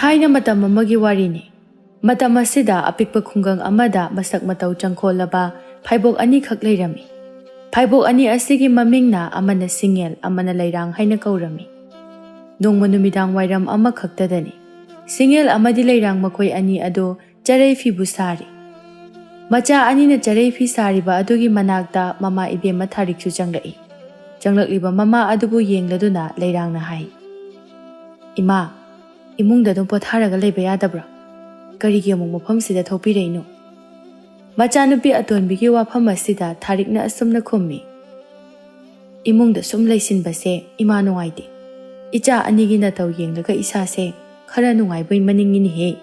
Thaina matam amagi warini. Matam asida apikpa khungang amada masak matau changkholaba phaibok ani khak leirami. Phaibok ani asigi mamingna amana Singel amana Leirang haina kaurami. Nongma numidang wairam ama khaktadani. Singel amadi Leirang makoi ani ado charei fi busari. Macha ani na charei fi sariba adugi manakta mama ibema thariksu changlai. Changlakliba mama adubu yengladuna Leirang na hai. Ima, imungda dum potharaga leiba yadabra. Karigi amung mafam sida thopireino. Macha nupi atonbigi wafam asida tharikna asumna khummi. Imungda sum leisinbase ima nungaide. Icha anigi na taw yenglaga isase khara nungaibai maningini he.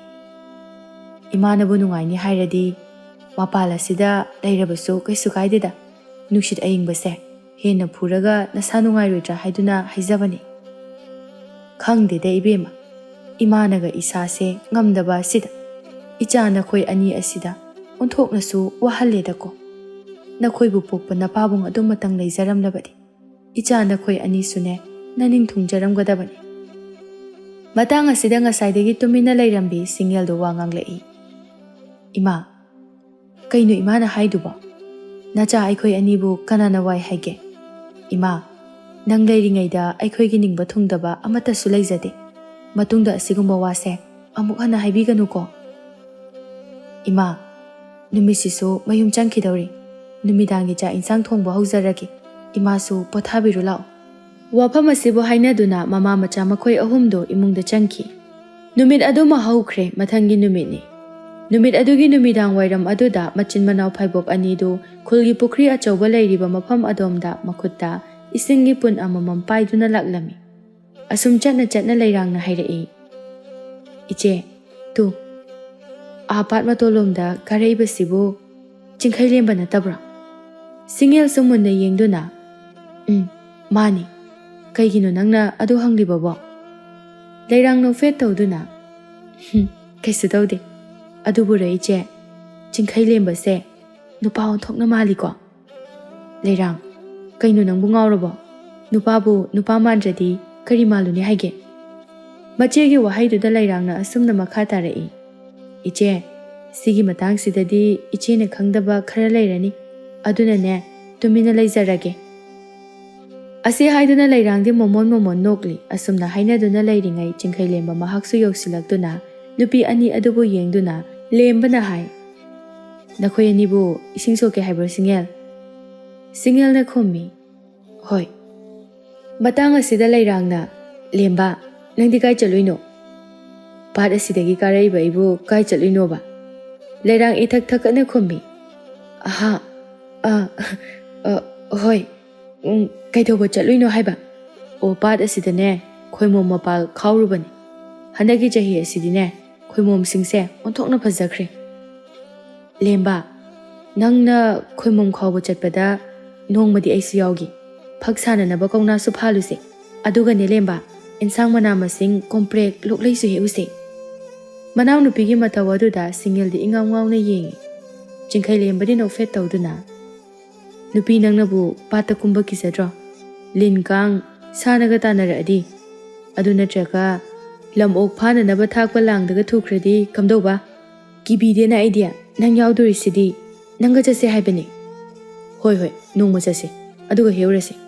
Ima nabu nungaini hairadi mapala sida leirabasu kaisu kaideda. Nuksit ayingbase hena phuraga nasa nungairoidra haiduna haizabani. Khangdede ibema. Imanaga isase ngamdaba sida. Icha nakhoi ani asida onthoknasu wahalledako. Nakhoi bu pokpa napabung adum matang leizaramlabadi. Icha nakhoi ani sune naning thungjaramgadabani. Matang asida ngasaidagi tumina leirambi Singel do wanganglei. Ima, kaino imana haiduba? Nacha aikhoi anibu kanana wai haige. Ima, nang leiringaida aikhoigi ningba thungdaba amata su leizade. Matungda asigumba wase amuk hana haibiganuko. Ima, numisisu mayum changkidawri. Numidangi cha insang thongba haujaragi. Imasu pothabiru lao. Wafam asibu hainaduna mama macha makhoi ahumdo imungda changki. Numit aduma haukre mathangi numitni. Numit adugi numidang wairam aduda machin manau phaibok anidu khulgi pukri achauba leiriba mafam adomda makhutta isingi pun amamam paiduna laklami. Asum chatna Leirang na hairei. Iche, tu. Apat matolomda karaiba sibu chingkhai lemba natabra. Singel sumunna yengduna. Mani. Kaigino nangna adu hanglibabo. Leirang no fet tawduna. Kaisu tawde. Adubura iche. Chingkhai lemba se nupa onthokna maliko. Leirang, kaino nangbu ngawrabo. Nupabu nupa mandradi kari maluni haige. Machegi wahaiduda Leirangna asumna makha tarai. Iche, sigi matang sidadi iche na khangdaba khara leirani. Aduna ne tumina leizarage. Asi haiduna Leirangdi momon nokli asumna hainaduna leiringai chingkhai lemba mahaksu yoksilakduna nupi ani adubu yengduna lemba na hai. Nakhoi anibu ising soke haibro Singel. Singel na khummi. Hoi. Matang asida Leirangna lemba nangdi kai chaluino. Pat asidagi karaiba ibu kai chaluino ba. Leirang ithak thakana khummi. Aha. Hoi. Kai thoba chaluino haiba. O pat asidane khoimom mapal khawrubani. Handagi chahi asidine khoimom singse onthokna phajakre. Lemba nangna khoimom khawba chatpada nongmadi aisu yawgi. Paksana na bakaw na suphaluse. Aduga ni lemba, insang manamasing komprek luklay su heuse. Manaw nupigi matawaduda Singel di ingaw-ngaw na yengi. Chingkay lemba din ofet tawduna. Nupi nang nabu pata kumba kisadro. Linkang sanagata na raadi. Aduna traka, lamok pana na batakwa lang daga tukradi kamdaw ba? Kibide na idea, nang yawduri sidi, nang gajase haibani. Hoy, nung masase. Aduga heurase.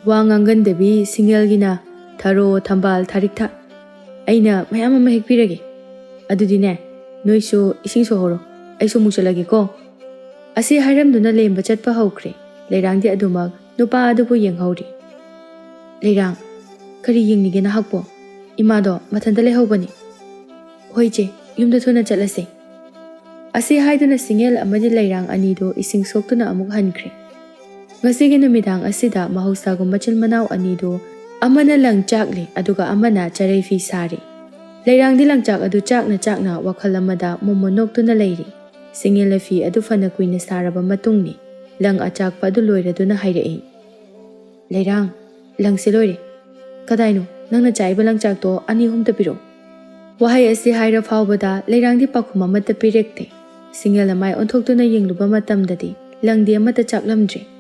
Wangangan dabi Singel gina tharo thambal tharikta. Aina mayam ama hekpirage. Adudine noisu ising sohoro. Aisu muchalage ko. Asi hairamduna lemba chatpa haukre. Leirangdi adumak nupa adubu yenghawri. Leirang, kari yengnige na hakpo. Imado mathanda lehawbani. Hoiche, yumda thuna chatlase. Asi haiduna Singel amadi Leirang anido ising soktuna amuk hankre. Ngasigi numidang asida mahusagum machil manaw anido amana lang chakli aduga amana charei fi sari. Leirangdi lang chak adu chakna wakhalamada momonok tu na leiri. Singel fi adu fana kuina saraba matungni lang achak pa adu loira na hairei. Leirang, lang siloire. Kadaino nangna chaiba lang chak to ani humta piro. Wahai asi haira fawbada Leirangdi pakhuma mata pirekte. Singel amai onthok tu na yengluba matamdadi langdi amata chaklamdre.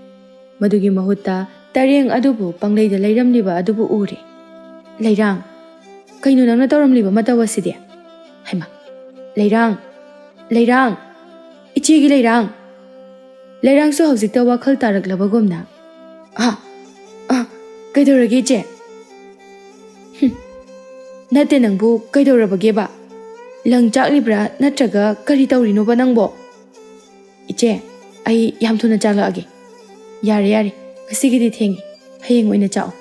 Madugi mahutta tareng adubu pangleida leiramliba adubu uri. Leirang, ꯀꯩꯅꯣ ꯅꯪꯅ ꯇꯧꯔꯝꯂꯤꯕ ꯃꯇꯧ ꯑꯁꯤꯗꯤ? ꯍꯩꯃꯥ, ꯂꯩꯔꯥꯡ, ꯂꯩꯔꯥꯡ, ꯏꯆꯦꯒꯤ ꯂꯩꯔꯥꯡ. ꯂꯩꯔꯥꯡꯁꯨ ꯍꯧꯖꯤꯛꯇ ꯋꯥꯈꯜ ꯇꯥꯔꯛꯂꯕꯒꯨꯝꯅ, ꯀꯩꯗꯧꯔꯒꯦ ꯏꯆꯦ? ꯅꯠꯇꯦ, ꯅꯪꯕꯨ ꯀꯩꯗꯧꯔꯕꯒꯦꯕ? ꯂꯪ ꯆꯥꯛꯂꯤꯕ꯭ꯔꯥ ꯅꯠꯇ꯭ꯔꯒ ꯀꯔꯤ ꯇꯧꯔꯤꯅꯣꯕ ꯅꯪꯕꯣ? ꯏꯆꯦ, ꯑꯩ ꯌꯥꯝ ꯊꯨꯅ ꯆꯥꯛꯂꯛꯑꯒꯦ. ꯌꯥꯔꯦ ꯌꯥꯔꯦ, ꯉꯁꯤꯒꯤꯗꯤ ꯊꯦꯡꯉꯤ. ꯍꯌꯦꯡ ꯑꯣꯏꯅ ꯆꯥꯛꯑꯣ.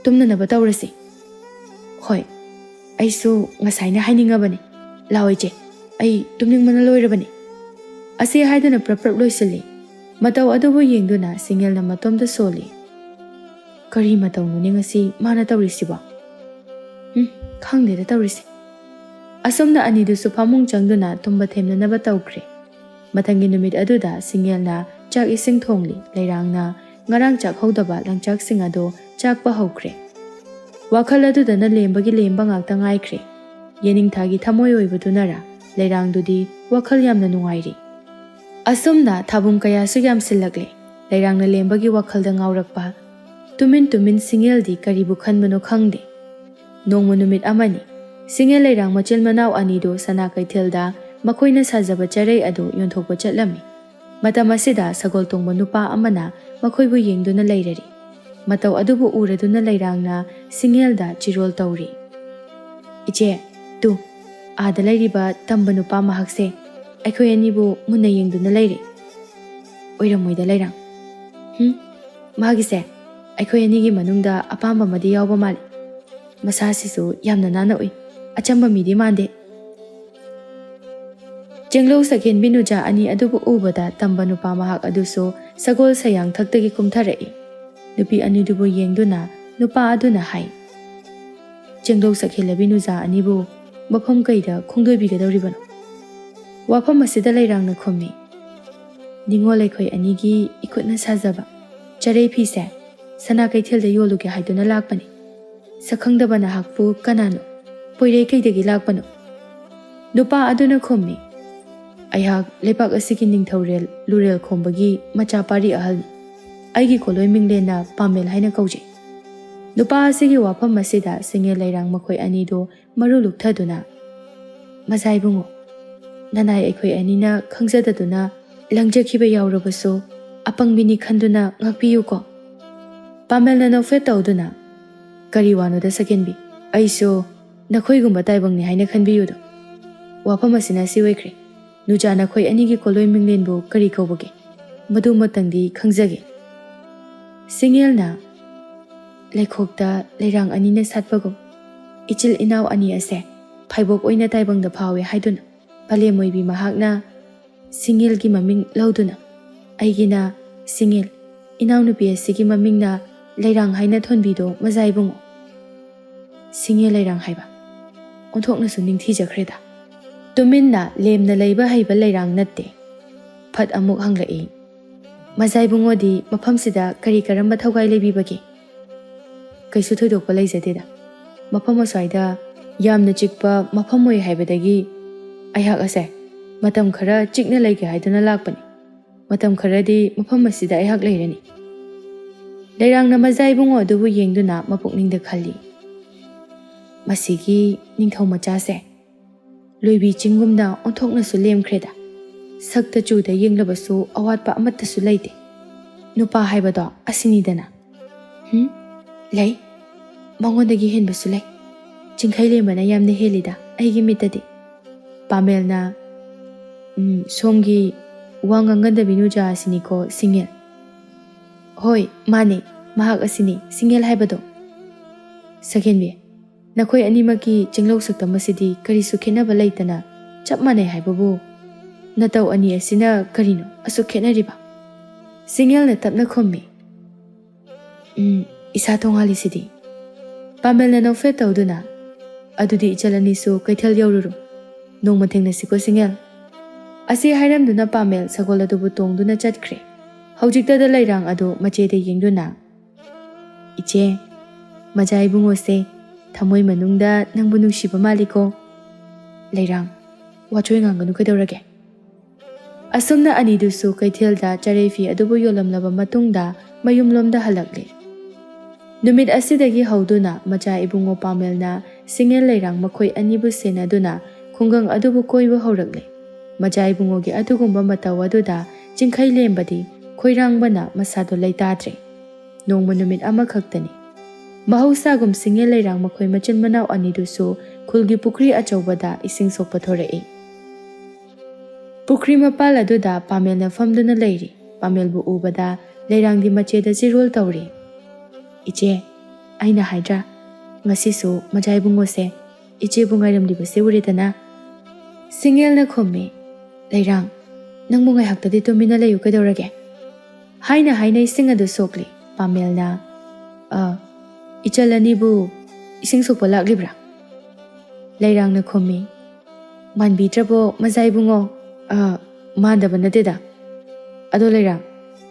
ꯇꯨꯝꯅꯅꯕ ꯇꯧꯔꯁꯤ. ꯍꯣꯏ, ꯑꯩꯁꯨ ꯉꯁꯥꯏꯅ ꯍꯥꯏꯅꯤꯡꯉꯕꯅꯤ. ꯂꯥꯛꯑꯣ ꯏꯆꯦ, ꯑꯩ ꯇꯨꯝꯅꯤꯡꯕꯅ ꯂꯣꯏꯔꯕꯅꯤ. ꯑꯁꯤ ꯍꯥꯏꯗꯨꯅ ꯄ꯭ꯔꯞ ꯂꯣꯏꯁꯤꯜꯂꯤ. ꯃꯇꯧ ꯑꯗꯨꯕꯨ ꯌꯦꯡꯗꯨꯅ ꯁꯤꯡꯌꯦꯜꯅ ꯃꯇꯣꯝꯗ ꯁꯣꯜꯂꯤ. ꯀꯔꯤ ꯃꯇꯧꯅꯣꯅꯦ ꯉꯁꯤ ꯃꯥꯅ ꯇꯧꯔꯤꯁꯤꯕꯣ? ꯈꯪꯗꯦꯗ ꯇꯧꯔꯤꯁꯤ. ꯑꯁꯣꯝꯅ ꯑꯅꯤꯗꯨꯁꯨ ꯐꯃꯨꯡ ꯆꯪꯗꯨꯅ ꯇꯨꯝꯕ ꯊꯦꯝꯅꯅꯕ ꯇꯧꯈ꯭ꯔꯦ. ꯃꯊꯪꯒꯤ ꯅꯨꯃꯤꯠ ꯑꯗꯨꯗ ꯁꯤꯡꯌꯦꯜꯅ ꯆꯥꯛ ꯏꯁꯤꯡ ꯊꯣꯡꯂꯤ. ꯂꯩꯔꯥꯡꯅ ꯉꯔꯥꯡ ꯆꯥꯛꯍꯧꯗꯕ ꯂꯪꯆꯥꯛꯁꯤꯡ ꯑꯗꯨ ꯆꯥꯛꯄ ꯍꯧꯈ꯭ꯔꯦ. ꯋꯥꯈꯜ ꯑꯗꯨꯗꯅ ꯂꯦꯝꯕꯒꯤ ꯂꯦꯝꯕ ꯉꯥꯛꯇ ꯉꯥꯏꯈ꯭ꯔꯦ. ꯌꯦꯅꯤꯡꯊꯥꯒꯤ ꯊꯃꯣꯏ ꯑꯣꯏꯕꯗꯨꯅꯔ ꯂꯩꯔꯥꯡꯗꯨꯗꯤ ꯋꯥꯈꯜ ꯌꯥꯝꯅ ꯅꯨꯡꯉꯥꯏꯔꯤ. ꯑꯁꯨꯝꯅ ꯊꯥꯕꯨꯡ ꯀꯌꯥꯁꯨ ꯌꯥꯝꯁꯤꯜꯂꯛꯂꯦ. ꯂꯩꯔꯥꯡꯅ ꯂꯦꯝꯕꯒꯤ ꯋꯥꯈꯜꯗ ꯉꯥꯎꯔꯛꯄ. ꯇꯨꯃꯤꯟ ꯇꯨꯃꯤꯟ ꯁꯤꯡꯌꯦꯜꯗꯤ ꯀꯔꯤꯕꯨ ꯈꯟꯕꯅꯣ ꯈꯪꯗꯦ. ꯅꯣꯡꯃ ꯅꯨꯃꯤꯠ ꯑꯃꯅꯤ. ꯁꯤꯡꯌꯦꯜ ꯂꯩꯔꯥꯡ ꯃꯆꯤꯜ ꯃꯅꯥꯎ ꯑꯅꯤꯗꯨ ꯁꯅꯥ ꯀꯩꯊꯦꯜꯗ ꯃꯈꯣꯏꯅ ꯁꯥꯖꯕ ꯆꯔꯩ ꯑꯗꯨ ꯌꯣꯟꯊꯣꯛꯄ ꯆꯠꯂꯝꯃꯤ. ꯃꯇꯝ ꯑꯁꯤꯗ ꯁꯒꯣꯜ ꯇꯣꯡꯕ ꯅꯨꯄꯥ ꯑꯃꯅ ꯃꯈꯣꯏꯕꯨ ꯌꯦꯡꯗꯨꯅ ꯂꯩꯔꯔꯤ. ꯃꯇꯧ ꯑꯗꯨꯕꯨ ꯎꯔꯗꯨꯅ ꯂꯩꯔꯥꯡꯅ ꯁꯤꯡꯌꯦꯜꯗ ꯆꯤꯔꯣꯜ ꯇꯧꯔꯤ. ꯏꯆꯦ, ꯇꯨ ꯑꯥꯗ ꯂꯩꯔꯤꯕ ꯇꯝꯕ ꯅꯨꯄꯥ ꯃꯍꯥꯛꯁꯦ ꯑꯩꯈꯣꯏ ꯑꯅꯤꯕꯨ ꯃꯨꯟꯅ ꯌꯦꯡꯗꯨꯅ ꯂꯩꯔꯤ. ꯑꯣꯏꯔꯝꯃꯣꯏꯗ ꯂꯩꯔꯥꯡ. ꯃꯥꯒꯤꯁꯦ ꯑꯩꯈꯣই ꯑꯅꯤꯒꯤ ꯃꯅꯨꯡꯗ ꯑꯄꯥꯝꯕ ꯑꯃꯗꯤ ꯌꯥꯎꯕ ꯃꯥꯜꯂꯤ. ꯃꯁꯥꯁꯤꯁꯨ ꯌꯥꯝꯅ ꯅꯥꯟꯅ ꯎꯏ. ꯑꯆꯝꯕ ꯃꯤꯗꯤ ꯃꯥꯟꯗꯦ. ꯆꯦꯡꯂꯧ ꯁꯛꯍꯦꯟꯕꯤ ꯅꯨꯖꯥ ꯑꯅꯤ ꯑꯗꯨꯕꯨ ꯎꯕꯗ ꯇꯝꯕ ꯅꯨꯄꯥ ꯃꯍꯥꯛ ꯑꯗꯨꯁꯨ ꯁꯒꯣꯜ ꯁꯌꯥꯡꯊꯛꯇꯒꯤ ꯀꯨꯝꯊꯔꯛꯏ. ꯅꯨꯄꯤ ꯑꯅꯤꯗꯨꯕꯨ ꯌꯦꯡꯗꯨꯅ ꯅꯨꯄꯥ ꯑꯗꯨꯅ ꯍꯥꯏ, ꯆꯦꯡꯂꯧ ꯁꯛꯍꯦꯜꯂꯕꯤ ꯅꯨꯖꯥ ꯑꯅꯤꯕꯨ ꯃꯐꯝ ꯀꯩꯗ ꯈꯣꯡꯗꯣꯏꯕꯤꯒꯗꯧꯔꯤꯕꯅꯣ? ꯋꯥꯐꯝ ꯑꯁꯤꯗ ꯂꯩꯔꯥꯡꯅ ꯈꯨꯝꯃꯤ, ꯅꯤꯡꯉꯣꯜ ꯑꯩꯈꯣꯏ ꯑꯅꯤꯒꯤ ꯏꯈꯨꯠꯅ ꯁꯥꯖꯕ ꯆꯔꯩ ꯐꯤꯁꯦ ꯁꯅꯥ ꯀꯩꯊꯦꯜꯗ ꯌꯣꯜꯂꯨꯒꯦ ꯍꯥꯏꯗꯨꯅ ꯂꯥꯛꯄꯅꯤ. ꯁꯛꯈꯪꯗꯕ ꯅꯍꯥꯛꯄꯨ ꯀꯅꯥꯅꯣ? ꯄꯣꯏꯔꯩ ꯀꯩꯗꯒꯤ ꯂꯥꯛꯄꯅꯣ? ꯅꯨꯄꯥ ꯑꯗꯨꯅ ꯈꯨꯝꯃꯤ, ꯑꯩꯍꯥꯛ ꯂꯩꯄꯥꯛ ꯑꯁꯤꯒꯤ ꯅꯤꯡꯊꯧꯔꯦꯜ ꯂꯨꯔꯦꯜ ꯈꯣꯝꯕꯒꯤ ꯃꯆꯥ ꯄꯥꯔꯤ ꯑꯍꯜꯅꯤ. ꯑꯩꯒꯤ ꯈꯣꯂꯣꯏ ꯃꯤꯡꯂꯦꯟꯅ ꯄꯥꯃꯦꯜ ꯍꯥꯏꯅ ꯀꯧꯖꯩ. ꯅꯨꯄꯥ ꯑꯁꯤꯒꯤ ꯋꯥꯐꯝ ꯑꯁꯤꯗ ꯁꯤꯡꯌꯦꯜ ꯂꯩꯔꯥꯡ ꯃꯈꯣꯏ ꯑꯅꯤꯗꯨ ꯃꯔꯨ ꯂꯨꯞꯊꯗꯨꯅ, ꯃꯆꯥ ꯏꯕꯨꯡꯉꯣ, ꯅꯅꯥꯏ ꯑꯩꯈꯣꯏ ꯑꯅꯤꯅ ꯈꯪꯖꯗꯗꯨꯅ ꯂꯪꯖꯈꯤꯕ ꯌꯥꯎꯔꯕꯁꯨ ꯑꯄꯪꯕꯤꯅꯤ ꯈꯟꯗꯨꯅ ꯉꯥꯛꯄꯤꯌꯨꯀꯣ. ꯄꯥꯃꯦꯜꯅ ꯅꯣꯛꯐꯦꯠ ꯇꯧꯗꯨꯅ, ꯀꯔꯤ ꯋꯥꯅꯣꯗ ꯁꯛꯍꯦꯟꯕꯤ, ꯑꯩꯁꯨ ꯅꯈꯣꯏꯒꯨꯝꯕ ꯇꯥꯏꯕꯪꯅꯤ ꯍꯥꯏꯅ ꯈꯟꯕꯤꯌꯨꯗꯣ. ꯋꯥꯐꯝ ꯑꯁꯤꯅ ꯑꯁꯤ ꯑꯣꯏꯈ꯭ꯔꯦ. ꯅꯨꯖꯥ ꯅꯈꯣꯏ ꯑꯅꯤꯒꯤ ꯀꯣꯂꯣꯏ ꯃꯤꯡꯂꯦꯟꯕꯨ ꯀꯔꯤ ꯀꯧꯕꯒꯦ? ꯃꯗꯨꯃꯇꯪꯗꯤ ꯈꯪꯖꯒꯦ. ꯁꯤꯡꯌꯦꯜꯅ, ꯂꯩꯈꯣꯛꯇ ꯂꯩꯔꯥꯡ ꯑꯅꯤꯅ ꯁꯥꯠꯄꯒꯨꯝ ꯏꯆꯤꯜ ꯏꯅꯥꯎ ꯑꯅꯤ ꯑꯁꯦ ꯐꯥꯏꯕꯣꯛ ꯑꯣꯏꯅ ꯇꯥꯏꯕꯪꯗ ꯐꯥꯎꯋꯦ ꯍꯥꯏꯗꯨꯅ ꯄꯂꯦꯝꯃꯣꯏꯕꯤ ꯃꯍꯥꯛꯅ ꯁꯤꯡꯌꯦꯜꯒꯤ ꯃꯃꯤꯡ ꯂꯧꯗꯨꯅ ꯑꯩꯒꯤꯅ ꯁꯤꯡꯌꯦꯜ, ꯏꯅꯥꯎꯅꯨꯄꯤ ꯑꯁꯤꯒꯤ ꯃꯃꯤꯡꯅ ꯂꯩꯔꯥꯡ ꯍꯥꯏꯅ ꯊꯣꯟꯕꯤꯗꯣ ꯃꯖꯥ ꯏꯕꯨꯡꯉꯣ. ꯁꯤꯡꯌꯦꯜ ꯂꯩꯔꯥꯡ ꯍꯥꯏꯕ ꯑꯣꯟꯊꯣꯛꯅꯁꯨ ꯅꯤꯡꯊꯤꯖꯈ꯭ꯔꯦꯗ. ꯇꯨꯃꯤꯟꯅ ꯂꯦꯝꯅ ꯂꯩꯕ ꯍꯩꯕ ꯂꯩꯔꯥꯡ ꯅꯠꯇꯦ. ꯐꯠ ꯑꯃꯨꯛ ꯍꯪꯂꯛꯏ, ꯃꯖꯥ ꯏꯕꯨꯡꯉꯣꯗꯤ ꯃꯐꯝꯁꯤꯗ ꯀꯔꯤ ꯀꯔꯝꯕ ꯊꯧꯒꯥꯏ ꯂꯩꯕꯤꯕꯒꯦ? ꯀꯩꯁꯨ ꯊꯣꯏꯗꯣꯛꯄ ꯂꯩꯖꯗꯦꯗ. ꯃꯐꯝ ꯑꯁ꯭ꯋꯥꯏꯗ ꯌꯥꯝꯅ ꯆꯤꯛꯄ ꯃꯐꯝ ꯑꯣꯏ ꯍꯥꯏꯕꯗꯒꯤ ꯑꯩꯍꯥꯛ ꯑꯁꯦ ꯃꯇꯝ ꯈꯔ ꯆꯤꯛꯅ ꯂꯩꯒꯦ ꯍꯥꯏꯗꯨꯅ ꯂꯥꯛꯄꯅꯤ. ꯃꯇꯝ ꯈꯔꯗꯤ ꯃꯐꯝ ꯑꯁꯤꯗ ꯑꯩꯍꯥꯛ ꯂꯩꯔꯅꯤ. ꯂꯩꯔꯥꯡꯅ ꯃꯖꯥ ꯏꯕꯨꯡꯉꯣ ꯑꯗꯨꯕꯨ ꯌꯦꯡꯗꯨꯅ ꯃꯄꯨꯛꯅꯤꯡꯗ ꯈꯜꯂꯤ, ꯃꯁꯤꯒꯤ ꯅꯤꯡꯊꯧ ꯃꯆꯥꯁꯦ ꯂꯣꯏꯕꯤ ꯆꯤꯡꯒꯨꯝꯅ ꯑꯣꯟꯊꯣꯛꯅꯁꯨ ꯂꯦꯝꯈ꯭ꯔꯦꯗ. ꯁꯛꯇ ꯆꯨꯗ ꯌꯦꯡꯂꯕꯁꯨ ꯑꯋꯥꯠꯄ ꯑꯃꯠꯇꯁꯨ ꯂꯩꯇꯦ. ꯅꯨꯄꯥ ꯍꯥꯏꯕꯗꯣ ꯑꯁꯤꯅꯤꯗꯅ. ꯂꯩ, ꯃꯉꯣꯟꯗꯒꯤ ꯍꯦꯟꯕꯁꯨ ꯂꯩ. ꯆꯤꯡꯈꯩ ꯂꯦꯝꯕꯅ ꯌꯥꯝꯅ ꯍꯦꯜꯂꯤꯗ ꯑꯩꯒꯤ ꯃꯤꯠꯇꯗꯤ. ꯄꯥꯃꯦꯜꯅ, ꯁꯣꯝꯒꯤ ꯋꯥ ꯉꯥꯡꯒꯟꯗꯕꯤ ꯅꯨꯖꯥ ꯑꯁꯤꯅꯤꯀꯣ ꯁꯤꯡꯌꯦꯜ? ꯍꯣꯏ ꯃꯥꯅꯦ, ꯃꯍꯥꯛ ꯑꯁꯤꯅꯤ ꯁꯤꯡꯌꯦꯜ ꯍꯥꯏꯕꯗꯣ. ꯁꯛꯍꯦꯟꯕꯤ, ꯅꯈꯣꯏ ꯑꯅꯤꯃꯛꯀꯤ ꯆꯤꯡꯂꯧ ꯁꯛꯇꯝ ꯑꯁꯤꯗꯤ ꯀꯔꯤꯁꯨ ꯈꯦꯠꯅꯕ ꯂꯩꯇꯅ ꯆꯞ ꯃꯥꯟꯅꯩ ꯍꯥꯏꯕꯕꯨ ꯅꯇꯧ ꯑꯅꯤ ꯑꯁꯤꯅ ꯀꯔꯤꯅꯣ ꯑꯁꯨꯛ ꯈꯦꯠꯅꯔꯤꯕ? ꯁꯤꯡꯌꯦꯜꯅ ꯇꯞꯅ ꯈꯨꯝꯃꯤ, ꯏꯁꯥ ꯇꯣꯡꯉꯥꯜꯂꯤꯁꯤꯗꯤ. ꯄꯥꯃꯦꯜꯅ ꯅꯣꯛꯐꯦꯠ ꯇꯧꯗꯨꯅ, ꯑꯗꯨꯗꯤ ꯏꯆꯜ ꯑꯅꯤꯁꯨ ꯀꯩꯊꯦꯜ ꯌꯧꯔꯨꯔꯣ. ꯅꯣꯡꯃ ꯊꯦꯡꯅꯁꯤꯀꯣ ꯁꯤꯡꯌꯦꯜ. ꯑꯁꯤ ꯍꯥꯏꯔꯝꯗꯨꯅ ꯄꯥꯃꯦꯜ ꯁꯒꯣꯜ ꯑꯗꯨꯕꯨ ꯇꯣꯡꯗꯨꯅ ꯆꯠꯈ꯭ꯔꯦ. ꯍꯧꯖꯤꯛꯇꯗ ꯂꯩꯔꯥꯡ ꯑꯗꯨ ꯃꯆꯦꯗ ꯌꯦꯡꯗꯨꯅ, ꯏꯆꯦ, ꯃꯖꯥ ꯏꯕꯨꯡꯉꯣꯁꯦ ꯊꯃꯣꯏ ꯃꯅꯨꯡꯗ ꯅꯪꯕꯨ ꯅꯨꯡꯁꯤꯕ ꯃꯥꯜꯂꯤꯀꯣ. ꯂꯩꯔꯥꯡ, ꯋꯥꯆꯣꯏ ꯉꯥꯡꯒꯅꯨ ꯀꯩꯗꯧꯔꯒꯦ? ꯑꯁꯨꯝꯅ ꯑꯅꯤꯗꯨꯁꯨ ꯀꯩꯊꯦꯜꯗ ꯆꯔꯩ ꯐꯤ ꯑꯗꯨꯕꯨ ꯌꯣꯜꯂꯝꯂꯕ ꯃꯇꯨꯡꯗ ꯃꯌꯨꯝꯂꯣꯝꯗ ꯍꯜꯂꯛꯂꯦ. ꯅꯨꯃꯤꯠ ꯑꯁꯤꯗꯒꯤ ꯍꯧꯗꯨꯅ ꯃꯆꯥ ꯏꯕꯨꯡꯉꯣ ꯄꯥꯃꯦꯜꯅ Singel Leirang makhoi anibu senaduna khungang adubu koiba haurakle. Majai bungogi adugumba mataw aduda jingkhai lembadi khoirangbana masado leitadre. Nongma numit amakhaktani. Mahausagum Singel Leirang makhoi machin manaw anidusu khulgi pukri achaubada ising sokpa thorai. Pukri mapal aduda Pamel na famduna leiri. Pamel bu ubada Leirang di macheda zirol tawri. Iche, aina haidra. Ngasisu majai bungo se. Iche bungairam di base uritana. Singel na khomi. Leirang, nang bungai hakta di tumina layu kadorage. Haina ising adu sokli. Pamel na, ichalani bu ising sokpa laklibra. Leirang na khomi. Manbi trabo majai bungo. Madaba nateda. Ado Leirang,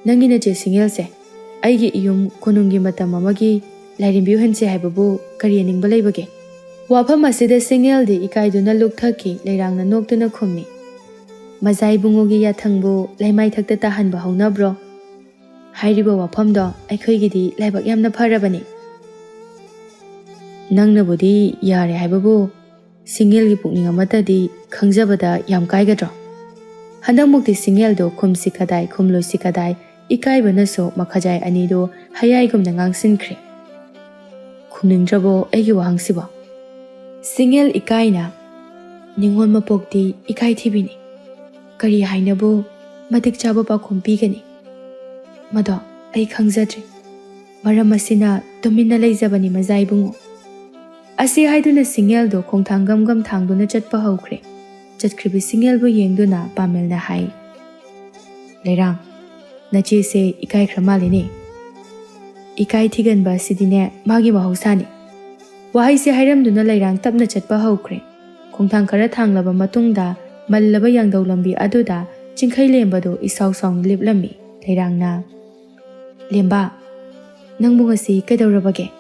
nangi na che Singel se. Aigi iyum konungi matam amagi lairimbiu hense haibabu kariyaning balai bage. Wafam asida Singel di ikaiduna lukthaki Leirang na noktuna khumi. Majai bungogi yathangbu laimai thakta tahanba haunabro. Hairiba wafam do aikhoigidi laibak yamna pharabani. Nangna budi yare haibabu Singel gi pukning amatadi khangjabada yam kaigadro. Handang mukti Singel do khumsi kadai khumlosi kadai ikaibana so makhajai anido hayai gumna ngangsinkre. Khumningdrabo aigi wahangsibo. Singel ikaina ningol mapokti ikai thibini. Kari hainabu matik chaba pa khumpigani. Mado ai khangjadri. Maram asina tumina leijabani majai bungo. Asi haiduna Singel do khongthang gam thangduna chatpa haukre. Chatkribi Singel bu yengduna Pamel na hai. Leirang, nachi se ikai kramali ni. Ikai thigan ba sidine magi mahausani. Wahai se hairamduna Leirang tapna chatpa haukre. Khongthang khara thanglaba matungda mallaba yangdaw lambi aduda jingkhai lembado isaw sawng liplami. Leirang na, Lemba, nang bunga si kaidawrabage.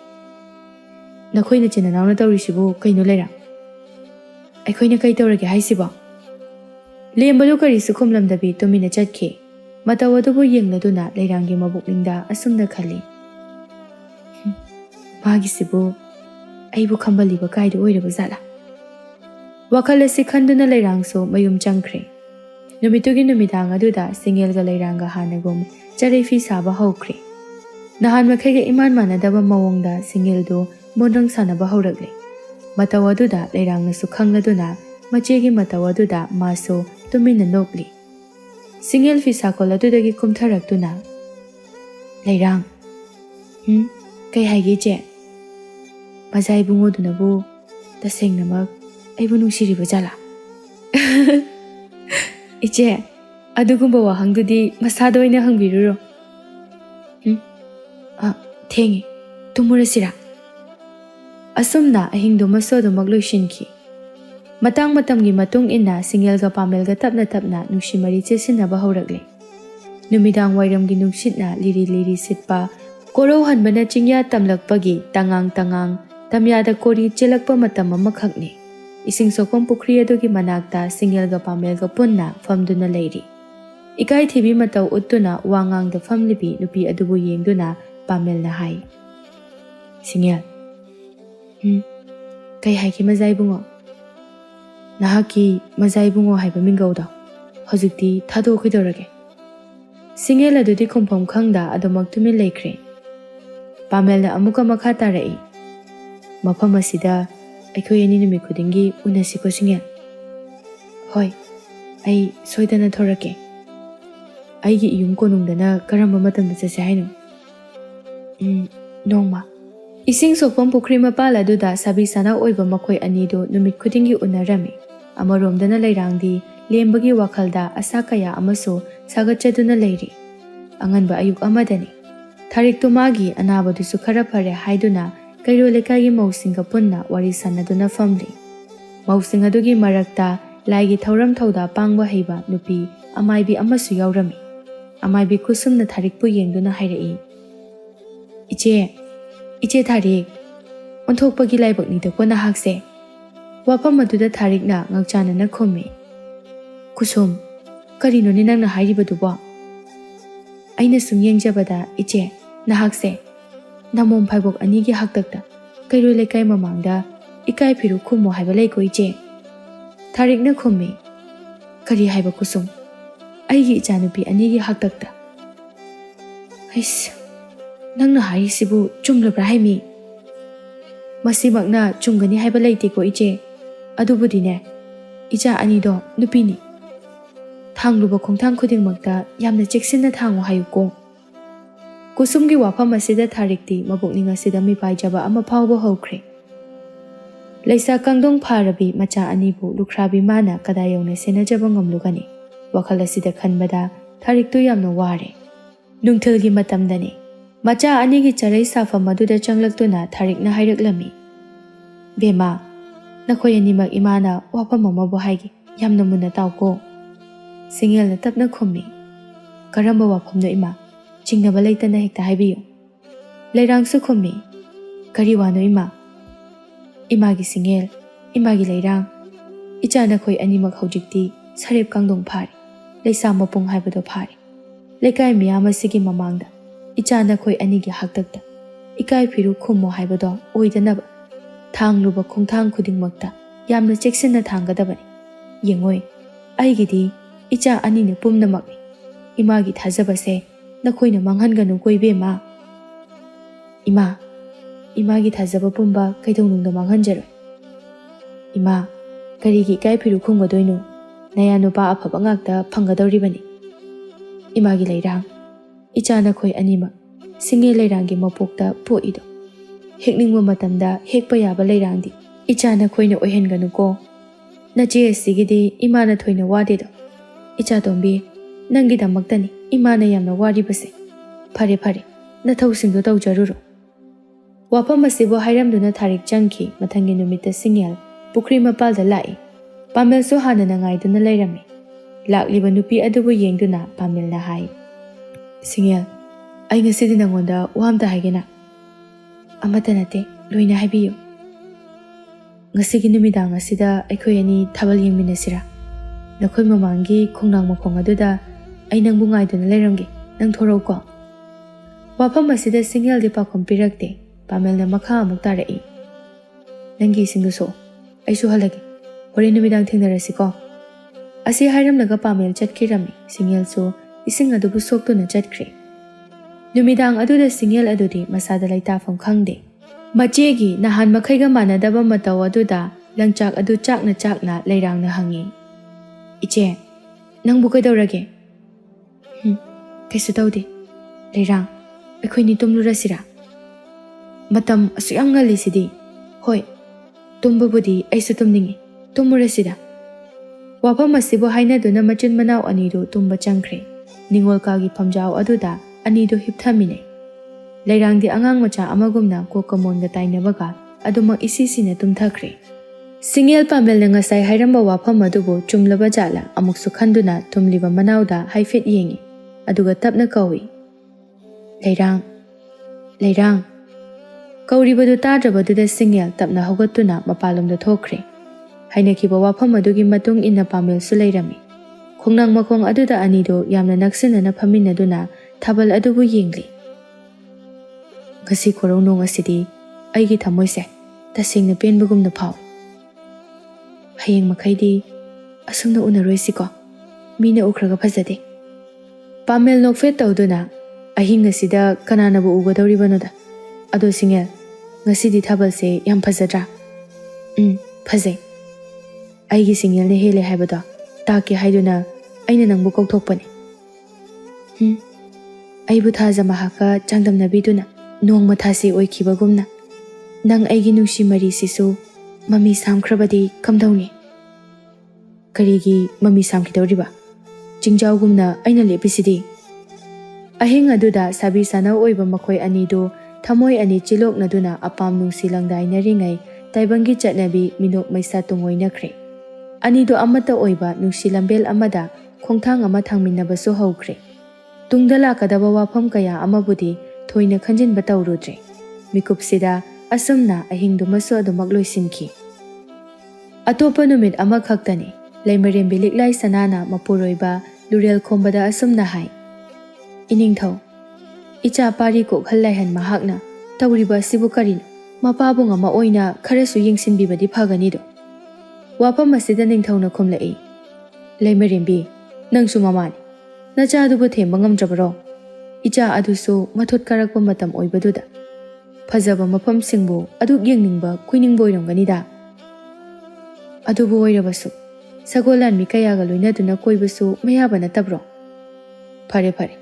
Nakhoi na chinanaw na tawrisibu kaino Leirang. Aikhoina kai tawrage haisibo. Lembado kari sukhumlamdabi tumina chatke. Mataw adubu yengladuna Leiranggi mabukningda asumna khali. Magisibu aibu khambaliba kaida oiraba zala. Wakhal asi khanduna Leirangso mayum changkhre. Numitugi numidang aduda Singelga Leirangga hanagum charei fi saba haukhre. Nahan makhaiga iman manadaba mawongda Singeldo monrang sanaba haurakle. Mataw aduda Leirangna su khangladuna machegi mataw aduda maso tumina nokli. Singel fi sakol adudagi kumtharaktuna. Leirang, kai haigi che? Majai bungo dunabu tasengnamak aibu nungsiriba jala. Iche, adugumba wahangdudi masado oina hangbiruro. Thengi, tumurasira. Asumna ahingdo masodo magloishinki. Matang matamgi matung inna Singelga Pamelga tapna nushimari chesinaba haurakle. Numidang wairamgi nungsitna liri sitpa koro hanbana chingya tamlakpagi tangang tamyada kori chelakpa matam amakhakni. Ising sokpam pukri adugi manakta Singelga Pamelga punna famduna leiri. Ikai thibi mataw uttuna wangangda famlibi nupi adubu yengduna Pamel na hai. Singel, kai haiki majai bungo. Nahaki majai bungo haiba mingauda. Hojikti thado khidorage. Singel adudi khumpham khangda adomak tumin leikre. Pamel na amuka makha tarai. Mafam asida aikhoi ani numit khudingi unasiko Singel. Hoi, ai soidana thorake. Aigi iyum konungdana karamba matamda chase haino. Nongma. Ising sokpam pukri mapal aduda sabi sana oiba makhoi anido numit khudingi unarami. Amaromdana Leirangdi lembagi wakhalda asa kaya amaso sagachaduna leiri. Anganba ayuk amadani. Tarik tumagi anabadusu khara phare haiduna kairo lekagi mausinga punna wari sanaduna famli. Mausing adugi marakta laigi thauram thauda pangba heiba nupi amaibi amasu yaurami. Amaibi kusumna tharikpu yengduna hairai. Iche Tharik, onthokpagi laibakni da kona hakse. Wafam aduda Tharikna ngakchana na khomi. Kusum, karino ni nangna hairibadubo? Aina sum yengjabada iche nahakse. Namom phaibok anigi haktakta kairo lekai mamangda ikai phiru khummo haiba lei ko iche. Tharikna khummi. Kari haiba kusum. Aigi ichanupi anigi haktakta. Ais, nangna haisibu chumlabra haimi. Masimakna chumgani haiba leite ko iche. Adubudine, icha anido nupini. Thangluba khongthang khudingmakta yamna cheksinna thangu hayuko. Kusumgi wafam asida tharikti mabukning asida mipaijaba ama phawba hokre. Laisa kangdong pharabi macha anibu lukhrabi mana kadayongna senajaba ngamlugani. Wakhala sida khanbada thariktu yamna ware. Nungthilgi matamdani. Macha anigi charai safa maduda changlaktuna tharikna hairaklami. Bema, nakhoy animak imana wafam amabu haigi yamna muna tawko. Singel na tapna khummi. Karamba wafam no ima. Chingnaba leitana hekta haibiyo. Leirangsu khummi. Kari wano ima. Imagi singel, imagi leirang. Icha nakhoy animak haujikti sarep kangdong phari. Leisa mapung haibado phari. Lekai miyama sigi mamangda. Icha nakhoy anigi haktakta. Ikai phiru khummo haibado oidanaba. Thangluba khongthang khudingmakta yamna cheksinna thanggadabani. Yengoi, aigidi icha anine pumnamakni. Imagi thajabase nakhoyna manghanganu koibema. Ima, imagi thajaba pumba kaidongnungda manghanjaroi. Ima, karigi ikai phiru khumgadoino naya nupa afaba ngakta phanggadoribani. Imagi leirang, icha nakhoy anima singe leirangi mapokta poido. Hekningwa matamda hekpa yaba leirangdi icha nakhoyna oihenganu ko. Nache asigidi imana thoyna wadedo. Icha tombi nangidamaktani imana yamna waribase. Phare phare nathausingo tawjaruro. Wafam asibo hairamduna tharik changki mathangi numita singel pukri mapalda lai. Pamel so hanana ngaiduna leirami. Lakliba nupi adubu yengduna pamel na hai. Singel, ay ngasidi nangonda wahamta haigena. Amata nate, loina haibiyo. Ngasigi numidang asida aikhoy ani thabal yengminasira. Nakhoy mamangi khongnang makhong aduda ay nangbu ngaiduna leiramgi nang thorau ko. Wafam asida singel di pakhom pirakte pamel na makha amuk tarai. Nangi singduso, ay suhalagi. Hore numidang thingnarasi ko. Asi hairamlaga pamel chatkirami singel so ising adubu soktuna chatkri. Numidang aduda singel adudi masada laitafam khangde. Machegi nahan makhaiga manadaba mataw aduda langchak adu chakna leirangna hangi. Iche, nang bukay dawrage? Kaisu tawdi. Leirang, akoy ni tumlurasira. Matam asuyang ngali sidi. Hoy, tumbabudi ay sutumningi. Tumurasida. Wafam asibo hainaduna machun manaw anido tumba changkre. Ningol kagi pamjaw aduda anido hipthamine. Leirangdi angang macha amagumna ko kamonga tainabaga adumang isisina tumthakre. Singel pamel na ngasay hairamba wafam adubo chumlaba jala amuksu khanduna tumliba manawda haifet yengi. Aduga tapna kawi. Leirang, leirang. Kauribadu tadrabaduda singel tapna hogatuna mapalumda thokre. Hainakiba wafam adugi matung inna pamel su leirami. Khongnang makhong aduda anido yamna naksinana phaminaduna thabal adubu yengli. Ngasi khorong asidi aigi thamoise tasingna penbagumna phaw. Hayeng makhaidi asumna unaroisiko mina ukraga phajade. Pamel nokfet tawduna ahing asida kananabu ugadawribanoda. Ado singel ngasidi thabalse yam phajadra. Phajai. Aigi singel ne hele haibada taki haiduna aina nangbu kauthokpane. Aibu thaja mahaka changdam nabiduna nongma thasi oikibagumna. Nang aigi nungsi mari sisu mami samkhrabadi kamdawni. Karigi mami samkidawriba. Jingjawgumna aina lepisidi. Ahing aduda sabi sanaw oiba makoy anido thamoy ani chilok naduna apam nungsi langday naringai taibangi chatnabi minok maisa tungoy nakre. Anido amata oiba nungsi lambel amada khongthang ama thangminabasu hawkre. Tungdala kadaba wafam kaya amabudi thoina khanjin batawrudre. Mikupsida asumna ahingdumasu adumak loisinki. Atopa numit amakhaktani leimarem biliklai sanana mapuroiba lurel khombada asumna hai. Iningthau, icha pari ko khalaihan mahakna tawriba sibu karino ꯃꯄꯥꯕꯨꯡ ꯑꯃ ꯑꯣꯏꯅ ꯈꯔꯁꯨ ꯌꯦꯡꯁꯤꯟꯕꯤꯕꯗꯤ ꯐꯒꯅꯤꯗꯣ꯫ ꯋꯥꯐꯝ ꯑꯁꯤꯗ ꯅꯤꯡꯊꯧꯅ ꯈꯨꯝꯂꯛꯏ, ꯂꯩꯃꯔꯦꯝꯕꯤ, ꯅꯪꯁꯨ ꯃꯃꯥꯅꯤ, ꯅꯆꯥꯗꯨꯕꯨ ꯊꯦꯝꯕ ꯉꯝꯗ꯭ꯔꯕꯔꯣ? ꯏꯆꯥ ꯑꯗꯨꯁꯨ ꯃꯊꯣꯠ ꯀꯥꯔꯛꯄ ꯃꯇꯝ ꯑꯣꯏꯕꯗꯨꯗ ꯐꯖꯕ ꯃꯐꯝꯁꯤꯡꯕꯨ ꯑꯗꯨꯛ ꯌꯦꯡꯅꯤꯡꯕ ꯀꯨꯏꯅꯤꯡꯕ ꯑꯣꯏꯔꯝꯒꯅꯤꯗ꯫ ꯑꯗꯨꯕꯨ ꯑꯣꯏꯔꯕꯁꯨ ꯁꯒꯣꯜ ꯂꯥꯟꯃꯤ ꯀꯌꯥꯒ ꯂꯣꯏꯅꯗꯨꯅ ꯀꯣꯏꯕꯁꯨ ꯃꯌꯥꯕ ꯅꯠꯇꯕ꯭ꯔꯣ? ꯐꯔꯦ ꯐꯔꯦ,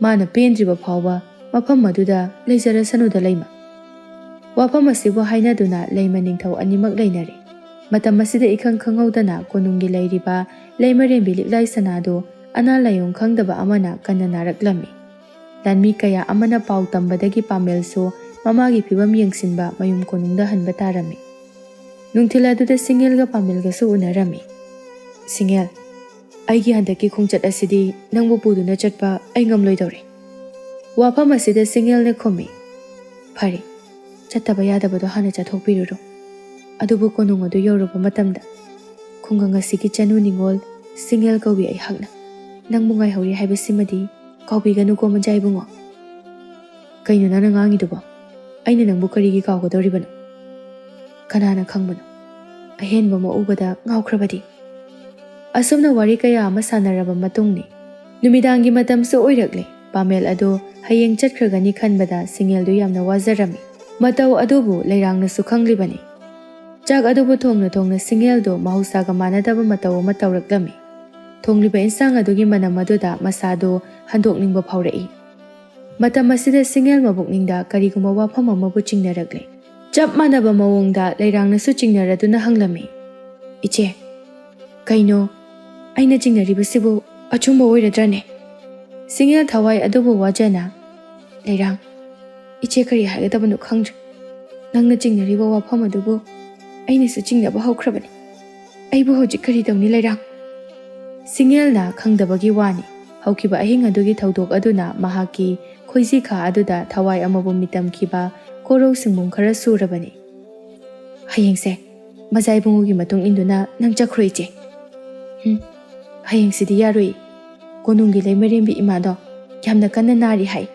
ꯃꯥꯅ ꯄꯦꯟꯗ꯭ꯔꯤꯕ ꯐꯥꯎꯕ ꯃꯐꯝ ꯑꯗꯨꯗ ꯂꯩꯖꯔꯁꯅꯨꯗ ꯂꯩꯃ꯫ ꯋꯥꯐꯝ ꯑꯁꯤꯕꯨ ꯍꯥꯏꯅꯗꯨꯅ ꯂꯩꯃ ꯅꯤꯡꯊꯧ ꯑꯅꯤꯃꯛ ꯂꯩꯅꯔꯦ꯫ ꯃꯇꯝ ꯑꯁꯤꯗ ꯏꯈꯪ ꯈꯪꯍꯧꯗꯅ ꯀꯣꯅꯨꯡꯒꯤ ꯂꯩꯔꯤꯕ ꯂꯩꯃꯔꯦꯝꯕꯤ ꯂꯤꯛꯂꯥꯏ ꯁꯅꯥꯗꯨ ꯑꯅꯥ ꯂꯥꯏꯌꯣꯡ ꯈꯪꯗꯕ ꯑꯃꯅ ꯀꯟꯅ ꯅꯥꯔꯛꯂꯝꯃꯤ꯫ ꯂꯥꯟꯃꯤ ꯀꯌꯥ ꯑꯃꯅ ꯄꯥꯎ ꯇꯝꯕꯗꯒꯤ ꯄꯥꯃꯦꯜꯁꯨ ꯃꯃꯥꯒꯤ ꯐꯤꯕꯝ ꯌꯦꯡꯁꯤꯟꯕ ꯃꯌꯨꯝ ꯀꯣꯅꯨꯡꯗ ꯍꯟꯕ ꯇꯥꯔꯝꯃꯤ꯫ ꯅꯨꯡꯊꯤꯜ ꯑꯗꯨꯗ ꯁꯤꯡꯉꯦꯜꯒ ꯄꯥꯃꯦꯜꯒꯁꯨ ꯎꯅꯔꯝꯃꯤ꯫ ꯁꯤꯡꯉꯦꯜ, ꯑꯩꯒꯤ ꯍꯟꯗꯛꯀꯤ ꯈꯣꯡꯆꯠ ꯑꯁꯤꯗꯤ ꯅꯪꯕꯨ ꯄꯨꯗꯨꯅ ꯆꯠꯄ ꯑꯩ ꯉꯝꯂꯣꯏꯗꯧꯔꯦ꯫ ꯋꯥꯐꯝ ꯑꯁꯤꯗ ꯁꯤꯡꯉꯦꯜꯅ ꯈꯨꯝꯃꯤ, ꯐꯔꯦ, ꯆꯠꯇꯕ ꯌꯥꯗꯕꯗꯣ ꯍꯥꯟꯅ ꯆꯠꯊꯣꯛꯄꯤꯔꯨꯔꯣ꯫ ꯑꯗꯨꯕꯨ ꯀꯣꯅꯨꯡ ꯑꯗꯨ ꯌꯧꯔꯕ ꯃꯇꯝꯗ ꯈꯨꯡꯒꯪ ꯑꯁꯤꯒꯤ ꯆꯅꯨ ꯅꯤꯡꯉꯣꯜ ꯁꯤꯡꯉꯦꯜ ꯀꯧꯕꯤ ꯑꯩꯍꯥꯛꯅ ꯅꯪꯕꯨ ꯉꯥꯏꯍꯧꯔꯤ ꯍꯥꯏꯕꯁꯤꯃꯗꯤ ꯀꯥꯎꯕꯤꯒꯅꯨꯀꯣ ꯃꯆꯥ ꯏꯕꯨꯡꯉꯣ꯫ ꯀꯩꯅꯣ ꯅꯪꯅ ꯉꯥꯡꯉꯤꯗꯨꯕꯣ? ꯑꯩꯅ ꯅꯪꯕꯨ ꯀꯔꯤꯒꯤ ꯀꯥꯎꯒꯗꯧꯔꯤꯕꯅꯣ? ꯀꯅꯥꯅ ꯈꯪꯕꯅꯣ, ꯑꯍꯦꯟꯕ ꯑꯃ ꯎꯕꯗ ꯉꯥꯎꯈ꯭ꯔꯕꯗꯤ? ꯑꯁꯨꯝꯅ ꯋꯥꯔꯤ ꯀꯌꯥ ꯑꯃ ꯁꯥꯟꯅꯔꯕ ꯃꯇꯨꯡꯅꯤ ꯅꯨꯃꯤꯗꯥꯡꯒꯤ ꯃꯇꯝꯁꯨ ꯑꯣꯏꯔꯛꯂꯦ꯫ ꯄꯥꯃꯦꯜ ꯑꯗꯨ ꯍꯌꯦꯡ ꯆꯠꯈ꯭ꯔꯒꯅꯤ ꯈꯟꯕꯗ ꯁꯤꯡꯉꯦꯜꯗꯨ ꯌꯥꯝꯅ ꯋꯥꯖꯔꯝꯃꯤ꯫ ꯃꯇꯧ ꯑꯗꯨꯕꯨ ꯂꯩꯔꯥꯡꯅꯁꯨ ꯈꯪꯂꯤꯕꯅꯤ꯫ ꯆꯥꯛ ꯑꯗꯨꯕꯨ ꯊꯣꯡꯅ ꯊꯣꯡꯅ ꯁꯤꯡꯉꯦꯜꯗꯨ ꯃꯍꯧꯁꯥꯒ ꯃꯥꯟꯅꯗꯕ ꯃꯇꯧ ꯑꯃ ꯇꯧꯔꯛꯂꯝꯃꯤ꯫ ꯊꯣꯡꯂꯤꯕ ꯏꯟꯁꯥꯡ ꯑꯗꯨꯒꯤ ꯃꯅꯝ ꯑꯗꯨꯗ ꯃꯁꯥꯗꯨ ꯍꯟꯗꯣꯛꯅꯤꯡꯕ ꯐꯥꯎꯔꯛꯏ꯫ ꯃꯇꯝ ꯑꯁꯤꯗ ꯁꯤꯡꯉꯦꯜ ꯃꯕꯨꯛꯅꯤꯡꯗ ꯀꯔꯤꯒꯨꯝꯕ ꯋꯥꯐꯝ ꯑꯃꯕꯨ ꯆꯤꯡꯅꯔꯛꯂꯦ꯫ ꯆꯞ ꯃꯥꯟꯅꯕ ꯃꯑꯣꯡꯗ ꯂꯩꯔꯥꯡꯅꯁꯨ ꯆꯤꯡꯅꯔꯗꯨꯅ ꯍꯪꯂꯝꯃꯤ, ꯏꯆꯦ, ꯀꯩꯅꯣ ꯑꯩꯅ ꯆꯤꯡꯅꯔꯤꯕꯁꯤꯕꯨ ꯑꯆꯨꯝꯕ ꯑꯣꯏꯔꯗ꯭ꯔꯅꯦ? ꯁꯤꯡꯉꯦꯜ ꯊꯋꯥꯏ ꯑꯗꯨꯕꯨ ꯋꯥꯖꯅ, ꯂꯩꯔꯥꯡ, ꯏꯆꯦ ꯀꯔꯤ ꯍꯥꯏꯒꯗꯕꯅꯣ ꯈꯪꯗ꯭ꯔꯦ꯫ ꯅꯪꯅ ꯆꯤꯡꯅꯔꯤꯕ ꯋꯥꯐꯝ ꯑꯗꯨꯕꯨ ꯑꯩꯅꯁꯨ ꯆꯤꯡꯅꯕ ꯍꯧꯈ꯭ꯔꯕꯅꯤ꯫ ꯑꯩꯕꯨ ꯍꯧꯖꯤꯛ ꯀꯔꯤ ꯇꯧꯅꯤ ꯂꯩꯔꯥꯡ? ꯁꯤꯡꯉꯦꯜꯅ ꯈꯪꯗꯕꯒꯤ ꯋꯥꯅꯤ ꯍꯧꯈꯤꯕ ꯑꯍꯤꯡ ꯑꯗꯨꯒꯤ ꯊꯧꯗꯣꯛ ꯑꯗꯨꯅ ꯃꯍꯥꯛꯀꯤ ꯈꯣꯏꯖꯤ ꯈꯥ ꯑꯗꯨꯗ ꯊꯋꯥꯏ ꯑꯃꯕꯨ ꯃꯤꯇꯝꯈꯤꯕ ꯀꯣꯔꯧ ꯁꯤꯡꯕꯨꯡ ꯈꯔ ꯁꯨꯔꯕꯅꯤ꯫ ꯍꯌꯦꯡꯁꯦ ꯃꯖꯥ ꯏꯕꯨꯡꯉꯣꯒꯤ ꯃꯇꯨꯡ ꯏꯟꯗꯨꯅ ꯅꯪ ꯆꯠꯈ꯭ꯔꯣ ꯏꯆꯦ꯫ ꯍꯌꯦꯡꯁꯤꯗꯤ ꯌꯥꯔꯣꯏ꯫ ꯀꯣꯅꯨꯡꯒꯤ ꯂꯩꯃꯔꯦꯝꯕꯤ ꯏꯃꯥꯗꯣ ꯌꯥꯝꯅ ꯀꯟꯅ ꯅꯥꯔꯤ ꯍꯥꯏ꯫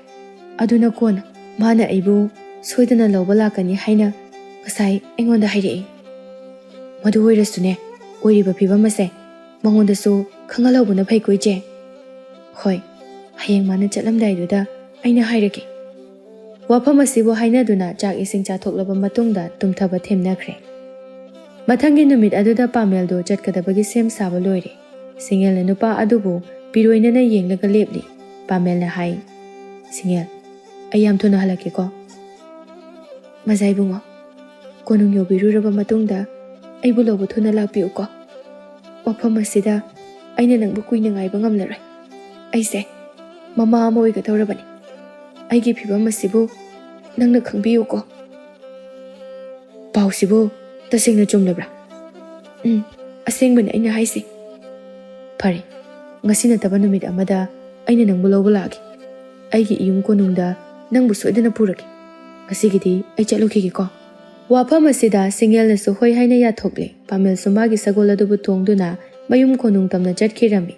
ꯑꯗꯨꯅ ꯀꯣꯟꯅ ꯃꯥꯅ ꯑꯩꯕꯨ ꯁꯣꯏꯗꯅ ꯂꯧꯕ ꯂꯥꯛꯀꯅꯤ ꯍꯥꯏꯅ ꯉꯁꯥꯏ ꯑꯩꯉꯣꯟꯗ ꯍꯥꯏꯔꯛꯏ꯫ ꯃꯗꯨ ꯑꯣꯏꯔꯁꯨꯅꯦ, ꯑꯣꯏꯔꯤꯕ ꯐꯤꯕꯝ ꯑꯁꯦ ꯃꯉꯣꯟꯗꯁꯨ ꯈꯪꯍꯜꯍꯧꯕꯅ ꯐꯩꯀꯣ ꯏꯆꯦ꯫ ꯍꯣꯏ, ꯍꯌꯦꯡ ꯃꯥꯅ ꯆꯠꯂꯝꯗꯥꯏꯗꯨꯗ ꯑꯩꯅ ꯍꯥꯏꯔꯒꯦ꯫ ꯋꯥꯐꯝ ꯑꯁꯤꯕꯨ ꯍꯥꯏꯅꯗꯨꯅ ꯆꯥꯛ ꯏꯁꯤꯡ ಚಾꯊꯣꯛꯂꯕ ꯃꯇꯨꯡꯗ ꯇꯨꯝꯊꯕ ꯊꯦꯝꯅꯈ꯭ꯔꯦ꯫ ꯃꯊꯪꯒꯤ ꯅꯨꯃꯤꯠ ꯑꯗꯨꯗ ꯄꯥꯃꯦꯜꯗꯨ ꯆꯠꯀꯗꯕꯒꯤ ꯁꯦꯝ ꯁꯥꯕ ꯂꯣꯏꯔꯦ꯫ ꯁꯤꯡꯉꯦꯜꯅ ꯅꯨꯄꯥ ꯑꯗꯨꯕꯨ ꯄꯤꯔꯣꯏꯅꯅ ꯌꯦꯡꯂꯒ ꯂꯦꯞꯂꯤ꯫ ꯄꯥꯃꯦꯜꯅ ꯍꯥꯏ, ꯁꯤꯡꯉꯦꯜ, ꯑꯩ ꯌꯥꯝ ꯊꯨꯅ ꯍꯜꯂꯛꯀꯦꯀꯣ꯫ ꯃꯖꯥ ꯏꯕꯨꯡꯉꯣ, ꯀꯣꯅꯨꯡ ꯌꯧꯕꯤꯔꯨꯔꯕ ꯃꯇꯨꯡꯗ ꯑꯩꯕꯨ ꯂꯧꯕ ꯊꯨꯅ ꯂꯥꯛꯄꯤꯌꯨꯀꯣ꯫ ꯋꯥꯐꯝ ꯑꯁꯤꯗ ꯑꯩꯅ ꯅꯪꯕꯨ ꯀꯨꯏꯅ ꯉꯥꯏꯕ ꯉꯝꯂꯔꯣꯏ꯫ ꯑꯩꯁꯦ ꯃꯃꯥ ꯑꯃ ꯑꯣꯏꯒꯗꯧꯔꯕꯅꯤ꯫ ꯑꯩꯒꯤ ꯐꯤꯕꯝ ꯑꯁꯤꯕꯨ ꯅꯪꯅ ꯈꯪꯕꯤꯌꯨꯀꯣ꯫ ꯄꯥꯎꯁꯤꯕꯨ ꯇꯁꯦꯡꯅ ꯆꯨꯝꯂꯕ꯭ꯔꯥ? ꯑꯁꯦꯡꯕꯅꯤ ꯑꯩꯅ ꯍꯥꯏꯁꯤ꯫ ꯐꯔꯦ, ꯉꯁꯤ ꯅꯠꯇꯕ ꯅꯨꯃꯤꯠ ꯑꯃꯗ ꯑꯩꯅ ꯅꯪꯕꯨ ꯂꯧꯕ ꯂꯥꯛꯑꯒꯦ꯫ ꯑꯩꯒꯤ ꯏꯌꯨꯝ ꯀꯣꯅꯨꯡꯗ ꯅꯪꯕꯨ ꯁꯣꯏꯗꯅ ꯄꯨꯔꯒꯦ꯫ ꯉꯁꯤꯒꯤꯗꯤ ꯑꯩ ꯆꯠꯂꯨꯈꯤꯒꯦꯀꯣ꯫ ꯋꯥꯐꯝ ꯑꯁꯤꯗ ꯁꯤꯡꯉꯦꯜꯅꯁꯨ ꯍꯣꯏ ꯍꯥꯏꯅ ꯌꯥꯊꯣꯛꯂꯦ꯫ ꯄꯥꯃꯦꯜꯁꯨ ꯃꯥꯒꯤ ꯁꯒꯣꯜ ꯑꯗꯨꯕꯨ ꯇꯣꯡꯗꯨꯅ ꯃꯌꯨꯝ ꯀꯣꯅꯨꯡ ꯇꯝꯅ ꯆꯠꯈꯤꯔꯝꯃꯤ꯫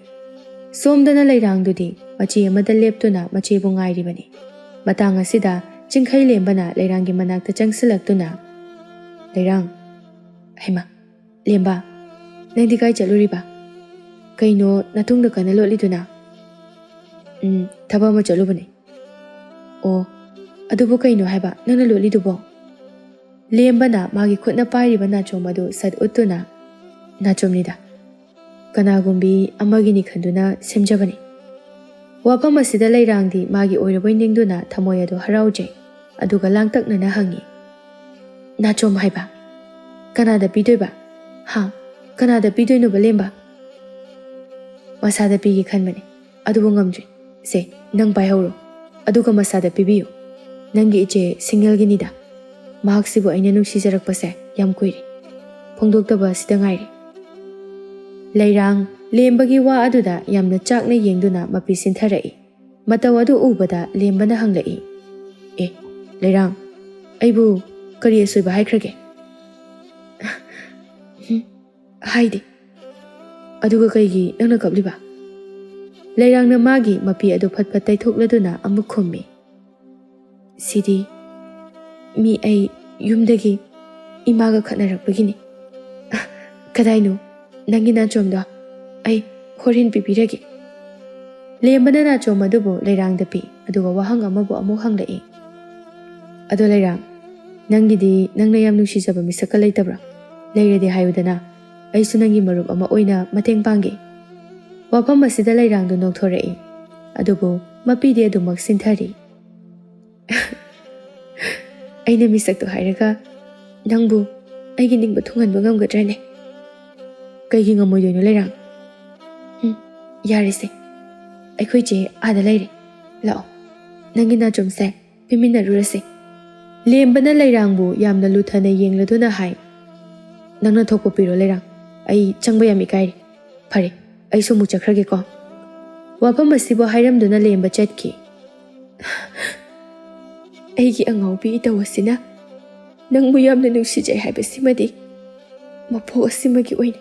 ꯁꯣꯝꯗꯅ ꯂꯩꯔꯥꯡꯗꯨꯗꯤ ꯃꯆꯤ ꯑꯃꯗ ꯂꯦꯞꯇꯨꯅ ꯃꯆꯦꯕꯨ ꯉꯥꯏꯔꯤꯕꯅꯤ꯫ ꯃꯇꯥꯡ ꯑꯁꯤꯗ ꯆꯤꯡꯈꯩ ꯂꯦꯝꯕꯅ ꯂꯩꯔꯥꯡꯒꯤ ꯃꯅꯥꯛꯇ ꯆꯪꯁꯤꯜꯂꯛꯇꯨꯅ, ꯂꯩꯔꯥꯡ, ꯍꯩꯃꯥ, ꯂꯦꯝꯕ, ꯅꯪꯗꯤ ꯀꯥꯏ ꯆꯠꯂꯨꯔꯤꯕ? ꯀꯩꯅꯣ ꯅꯇꯨꯡꯗ ꯀꯟꯅ ꯂꯣꯠꯂꯤꯗꯨꯅ? ꯊꯕꯛ ꯑꯃ ꯆꯠꯂꯨꯕꯅꯤ꯫ ꯑꯣ, ꯑꯗꯨꯕꯨ ꯀꯩꯅꯣ ꯍꯥꯏꯕ ꯅꯪꯅ ꯂꯣꯠꯂꯤꯗꯨꯕꯣ? ꯂꯦꯝꯕꯅ ꯃꯥꯒꯤ ꯈꯨꯠꯅ ꯄꯥꯏꯔꯤꯕ ꯅꯥꯆꯣꯝ ꯑꯗꯨ ꯁꯠ ꯎꯠꯇꯨꯅ, ꯅꯥꯆꯣꯝꯅꯤꯗ, ꯀꯅꯥꯒꯨꯝꯕꯤ ꯑꯃꯒꯤꯅꯤ ꯈꯟꯗꯨꯅ ꯁꯦꯝꯖꯕꯅꯤ꯫ ꯋꯥꯐꯝ ꯑꯁꯤꯗ ꯂꯩꯔꯥꯡꯗꯤ ꯃꯥꯒꯤ ꯑꯣꯏꯔꯕꯣꯏ ꯅꯤꯡꯗꯨꯅ ꯊꯃꯣꯏ ꯑꯗꯨ ꯍꯔꯥꯎꯖꯩ꯫ ꯑꯗꯨꯒ ꯂꯥꯡꯇꯛꯅꯅ ꯍꯪꯉꯤ, ꯅꯥꯆꯣꯝ ꯍꯥꯏꯕ? ꯀꯅꯥꯗ ꯄꯤꯗꯣꯏꯕ? ꯀꯅꯥꯗ ꯄꯤꯗꯣꯏꯅꯣꯕ ꯂꯦꯝꯕ? ꯃꯁꯥꯗ ꯄꯤꯒꯦ ꯈꯟꯕꯅꯤ, ꯑꯗꯨꯕꯨ ꯉꯝꯗ꯭ꯔꯤ꯫ ꯁꯦ, ꯅꯪ ꯄꯥꯏꯍꯧꯔꯣ, ꯑꯗꯨꯒ ꯃꯁꯥꯗ ꯄꯤꯕꯤꯌꯨ꯫ ꯅꯪꯒꯤ ꯏꯆꯦ ꯁꯤꯡꯉꯦꯜꯒꯤꯅꯤꯗ꯫ ꯃꯍꯥꯛꯁꯤꯕꯨ ꯑꯩꯅ ꯅꯨꯡꯁꯤꯖꯔꯛꯄꯁꯦ ꯌꯥꯝ ꯀꯨꯏꯔꯦ, ꯐꯣꯡꯗꯣꯛꯇꯕ ꯑꯁꯤꯗ ꯉꯥꯏꯔꯦ꯫ ꯂꯩꯔꯥꯡ ꯂꯦꯝꯕꯒꯤ ꯋꯥ ꯑꯗꯨꯗ ꯌꯥꯝꯅ ꯆꯥꯛꯅ ꯌꯦꯡꯗꯨꯅ ꯃꯄꯤ ꯁꯤꯟꯊꯔꯛꯏ꯫ ꯃꯇꯧ ꯑꯗꯨ ꯎꯕꯗ ꯂꯦꯝꯕꯅ ꯍꯪꯂꯛꯏ, ꯂꯩꯔꯥꯡ, ꯑꯩꯕꯨ ꯀꯔꯤ ꯑꯁꯣꯏꯕ ꯍꯥꯏꯈ꯭ꯔꯒꯦ? ꯍꯥꯏꯗꯦ꯫ ꯑꯗꯨꯒ ꯀꯩꯒꯤ ꯅꯪꯅ ꯀꯞꯂꯤꯕ? ꯂꯩꯔꯥꯡꯅ ꯃꯥꯒꯤ ꯃꯄꯤ ꯑꯗꯨ ꯐꯠ ꯐꯠ ꯇꯩꯊꯣꯛꯂꯗꯨꯅ ꯑꯃꯨꯛ ꯈꯨꯝꯃꯤ, ꯁꯤꯗꯤ ꯑꯩ ꯌꯨꯝꯗꯒꯤ ꯏꯃꯥꯒ ꯈꯠꯅꯔꯛꯄꯒꯤꯅꯤ. ꯀꯗꯥꯏꯅꯣ ꯅꯪꯒꯤ ꯅꯥꯆꯣꯝꯗꯣ? ꯑꯩ ꯍꯣꯔꯦꯟ ꯄꯤꯕꯤꯔꯒꯦ. ꯂꯦꯝꯕꯅ ꯅꯥꯆꯣꯝ ꯑꯗꯨꯕꯨ ꯂꯩꯔꯥꯡꯗ ꯄꯤ ꯑꯗꯨꯒ ꯋꯥꯍꯪ ꯑꯃꯕꯨ ꯑꯃꯨꯛ ꯍꯪꯂꯛꯏ. ꯑꯗꯣ ꯂꯩꯔꯥꯡ, ꯅꯪꯒꯤꯗꯤ ꯅꯪꯅ ꯌꯥꯝ ꯅꯨꯡꯁꯤꯖꯕ ꯃꯤꯁꯛꯀ ꯂꯩꯇꯕ꯭ꯔꯥ? ꯂꯩꯔꯗꯤ ꯍꯥꯏꯌꯨꯗꯅ, ꯑꯩꯁꯨ ꯅꯪꯒꯤ ꯃꯔꯨꯞ ꯑꯃ ꯑꯣꯏꯅ ꯃꯇꯦꯡ ꯄꯥꯡꯒꯦ. ꯋꯥꯐꯝ ꯑꯁꯤꯗ ꯂꯩꯔꯥꯡꯗꯨ ꯅꯣꯛꯊꯣꯔꯛꯏ. ꯑꯗꯨꯕꯨ ꯃꯄꯤꯗꯤ ꯑꯗꯨꯃꯛ ꯁꯤꯟꯊꯔꯤ. ꯑꯩꯅ ꯃꯤꯁꯛꯇꯣ ꯍꯥꯏꯔꯒ ꯅꯪꯕꯨ ꯑꯩꯒꯤ ꯅꯤꯡꯕ ꯊꯨꯡꯍꯟꯕ ꯉꯝꯒꯗ꯭ꯔꯅꯦ? ꯀꯩꯒꯤ ꯉꯝꯃꯣꯏꯗꯣꯏꯅꯣ ꯂꯩꯔꯥꯡ? ꯌꯥꯔꯦꯁꯦ, ꯑꯩꯈꯣꯏ ꯆꯦ ꯑꯥꯗ ꯂꯩꯔꯦ. ꯂꯥꯛꯑꯣ, ꯅꯪꯒꯤ ꯅꯥꯆꯣꯝꯁꯦ ꯄꯤꯃꯤꯟꯅꯔꯨꯔꯁꯦ. ꯂꯦꯝꯕꯅ ꯂꯩꯔꯥꯡꯕꯨ ꯌꯥꯝꯅ ꯂꯨꯊꯅ ꯌꯦꯡꯂꯗꯨꯅ ꯍꯥꯏ. ꯅꯪꯅ ꯊꯣꯛꯄ ꯄꯤꯔꯣ ꯂꯩꯔꯥꯡ, ꯑꯩ ꯆꯪꯕ ꯌꯥꯝ ꯏꯀꯥꯏꯔꯦ. ꯐꯔꯦ, ꯑꯩꯁꯨ ꯑꯃꯨꯛ ꯆꯠꯈ꯭ꯔꯒꯦꯀꯣ. ꯋꯥꯐꯝ ꯑꯁꯤꯕꯨ ꯍꯥꯏꯔꯝꯗꯨꯅ ꯂꯦꯝꯕ ꯆꯠꯈꯤ. ꯑꯩꯒꯤ ꯑꯉꯥꯎꯕꯤ ꯏꯇꯧ ꯑꯁꯤꯅ ꯅꯪꯕꯨ ꯌꯥꯝꯅ ꯅꯨꯡꯁꯤꯖꯩ ꯍꯥꯏꯕꯁꯤꯃꯗꯤ ꯃꯄꯣ ꯑꯁꯤꯃꯒꯤ ꯑꯣꯏꯅ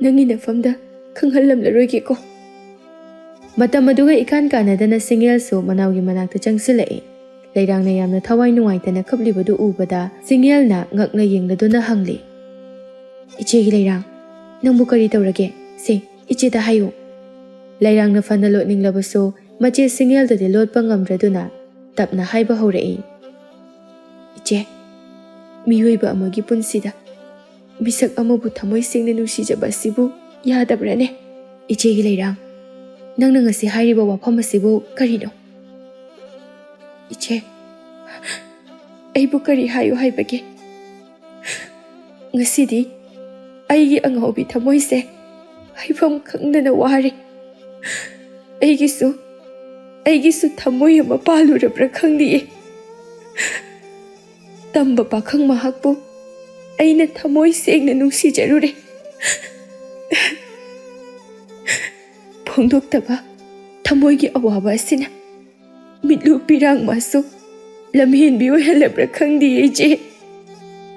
ꯅꯪꯒꯤ ꯅꯐꯝꯗ ꯈꯪꯍꯜꯂꯝꯂꯔꯣꯏꯒꯦꯀꯣ. ꯃꯇꯝ ꯑꯗꯨꯒ ꯏꯀꯥꯟ ꯀꯥꯟꯅꯗꯅ ꯁꯤꯡꯌꯦꯜꯁꯨ ꯃꯅꯥꯎꯒꯤ ꯃꯅꯥꯛꯇ ꯆꯪꯁꯤꯜꯂꯛꯏ. ꯂꯩꯔꯥꯡꯅ ꯌꯥꯝꯅ ꯊꯋꯥꯏ ꯅꯨꯡꯉꯥꯏꯇꯅ ꯀꯞꯂꯤꯕꯗꯨ ꯎꯕꯗ ꯁꯤꯡꯌꯦꯜꯅ ꯉꯛꯅ ꯌꯦꯡꯂꯗꯨꯅ ꯍꯪꯂꯤ. ꯏꯆꯦꯒꯤ ꯂꯩꯔꯥꯡ, ꯅꯪꯕꯨ ꯀꯔꯤ ꯇꯧꯔꯒꯦ? ꯁꯦ, ꯏꯆꯦꯗ ꯍꯥꯏꯌꯨ. ꯂꯩꯔꯥꯡꯅ ꯐꯅ ꯂꯣꯠꯅꯤꯡꯂꯕꯁꯨ ꯃꯆꯦ ꯁꯤꯡꯌꯦꯜꯗꯗꯤ ꯂꯣꯠꯄ ꯉꯝꯗ꯭ꯔꯗꯨꯅ ꯇꯞꯅ ꯍꯥꯏꯕ ꯍꯧꯔꯛꯏ. ꯏꯆꯦ, ꯃꯤꯑꯣꯏꯕ ꯑꯃꯒꯤ ꯄꯨꯟꯁꯤꯗ ꯃꯤꯁꯛ ꯑꯃꯕꯨ ꯊꯃꯣꯏ ꯁꯦꯡꯅ ꯅꯨꯡꯁꯤꯖꯕ ꯑꯁꯤꯕꯨ ꯌꯥꯗꯕ꯭ꯔꯅꯦ? ꯏꯆꯦꯒꯤ ꯂꯩꯔꯥꯡ, ꯅꯪꯅ ꯉꯁꯤ ꯍꯥꯏꯔꯤꯕ ꯋꯥꯐꯝ ꯑꯁꯤꯕꯨ ꯀꯔꯤꯅꯣ? ꯏꯆꯦ, ꯑꯩꯕꯨ ꯀꯔꯤ ꯍꯥꯏꯌꯨ ꯍꯥꯏꯕꯒꯦ? ꯉꯁꯤꯗꯤ ꯑꯩꯒꯤ ꯑꯉꯥꯎꯕꯤ ꯊꯃꯣꯏꯁꯦ ꯍꯥꯏꯐꯝ ꯈꯪꯗꯅ ꯋꯥꯔꯦ. ꯑꯩꯒꯤꯁꯨ ꯊꯃꯣꯏ ꯑꯃ ꯄꯥꯜꯂꯨꯔꯕ꯭ꯔꯥ ꯈꯪꯗꯤꯌꯦ. ꯇꯝꯕ ꯄꯥꯈꯪ ꯃꯍꯥꯛꯄꯨ ꯑꯩꯅ ꯊꯃꯣꯏ ꯁꯦꯡꯅ ꯅꯨꯡꯁꯤꯖꯔꯨꯔꯦ. ꯐꯣꯡꯗꯣꯛꯇꯕ ꯊꯃꯣꯏꯒꯤ ꯑꯋꯥꯕ ꯑꯁꯤꯅ ꯃꯤꯠꯂꯨ ꯄꯤꯔꯥꯡꯃꯁꯨ ꯂꯝꯍꯦꯟꯕꯤ ꯑꯣꯏꯍꯜꯂꯕ꯭ꯔꯥ ꯈꯪꯗꯤꯌꯦ ꯏꯆꯦ.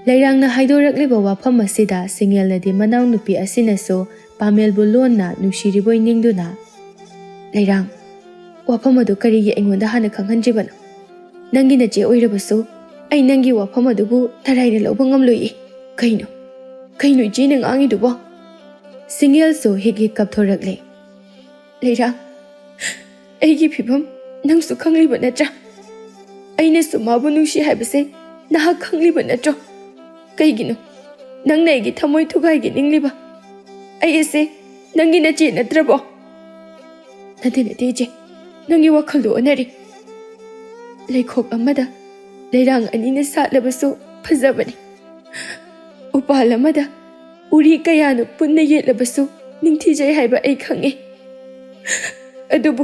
ꯂꯩꯔꯥꯡꯅ ꯍꯥꯏꯗꯣꯔꯛꯂꯤꯕ ꯋꯥꯐꯝ ꯑꯁꯤꯗ ꯁꯤꯡꯌꯦꯜꯅꯗꯤ ꯃꯅꯥꯎꯅꯨꯄꯤ ꯑꯁꯤꯅꯁꯨ ꯄꯥꯃꯦꯜꯕꯨ ꯂꯣꯟꯅ ꯅꯨꯡꯁꯤꯔꯤꯕꯣꯏ ꯅꯤꯡꯗꯨꯅ, ꯂꯩꯔꯥꯡ, ꯋꯥꯐꯝ ꯑꯗꯨ ꯀꯔꯤꯒꯤ ꯑꯩꯉꯣꯟꯗ ꯍꯥꯟꯅ ꯈꯪꯍꯟꯗ꯭ꯔꯤꯕꯅꯣ? ꯅꯪꯒꯤ ꯅꯆꯦ ꯑꯣꯏꯔꯕꯁꯨ ꯑꯩ ꯅꯪꯒꯤ ꯋꯥꯐꯝ ꯑꯗꯨꯕꯨ ꯇꯔꯥꯏꯅ ꯂꯧꯕ ꯉꯝꯂꯣꯏꯌꯦ. ꯀꯩꯅꯣ ꯏꯆꯦꯅ ꯉꯥꯡꯉꯤꯗꯨꯕꯣ? ꯁꯤꯡꯌꯦꯜꯁꯨ ꯍꯤꯛ ꯀꯞꯊꯣꯔꯛꯂꯦ. ꯂꯩꯔꯥꯡ, ꯑꯩꯒꯤ ꯐꯤꯚꯝ ꯅꯪꯁꯨ ꯈꯪꯂꯤꯕ ꯅꯠꯇ꯭ꯔꯥ? ꯑꯩꯅꯁꯨ ꯃꯥꯕꯨ ꯅꯨꯡꯁꯤ ꯍꯥꯏꯕꯁꯦ ꯅꯍꯥꯛ ꯈꯪꯂꯤꯕ ꯅꯠꯇ꯭ꯔꯣ? ꯀꯩꯒꯤꯅꯣ ꯅꯪꯅ ꯑꯩꯒꯤ ꯊꯃꯣꯏ ꯊꯨꯒꯥꯏꯒꯦ ꯅꯤꯡꯂꯤꯕ? ꯑꯩ ꯑꯁꯦ ꯅꯪꯒꯤ ꯅꯆꯦ ꯅꯠꯇ꯭ꯔꯕꯣ? ꯅꯠꯇꯦ ꯏꯆꯦ, ꯅꯪꯒꯤ ꯋꯥꯈꯜꯗꯣ ꯑꯣꯟꯅꯔꯦ. ꯂꯩꯈꯣꯛ ꯑꯃꯗ ꯂꯩꯔꯥꯡ ꯑꯅꯤꯅ ꯁꯥꯠꯂꯕꯁꯨ ꯐꯖꯕꯅꯤ. ꯎꯄꯥꯜ ꯑꯃꯗ ꯎꯔꯤ ꯀꯌꯥꯅ ꯄꯨꯟꯅ ꯌꯦꯠꯂꯕꯁꯨ ꯅꯤꯡꯊꯤꯖꯩ ꯍꯥꯏꯕ ꯑꯩ ꯈꯪꯉꯤ. ꯑꯗꯨꯕꯨ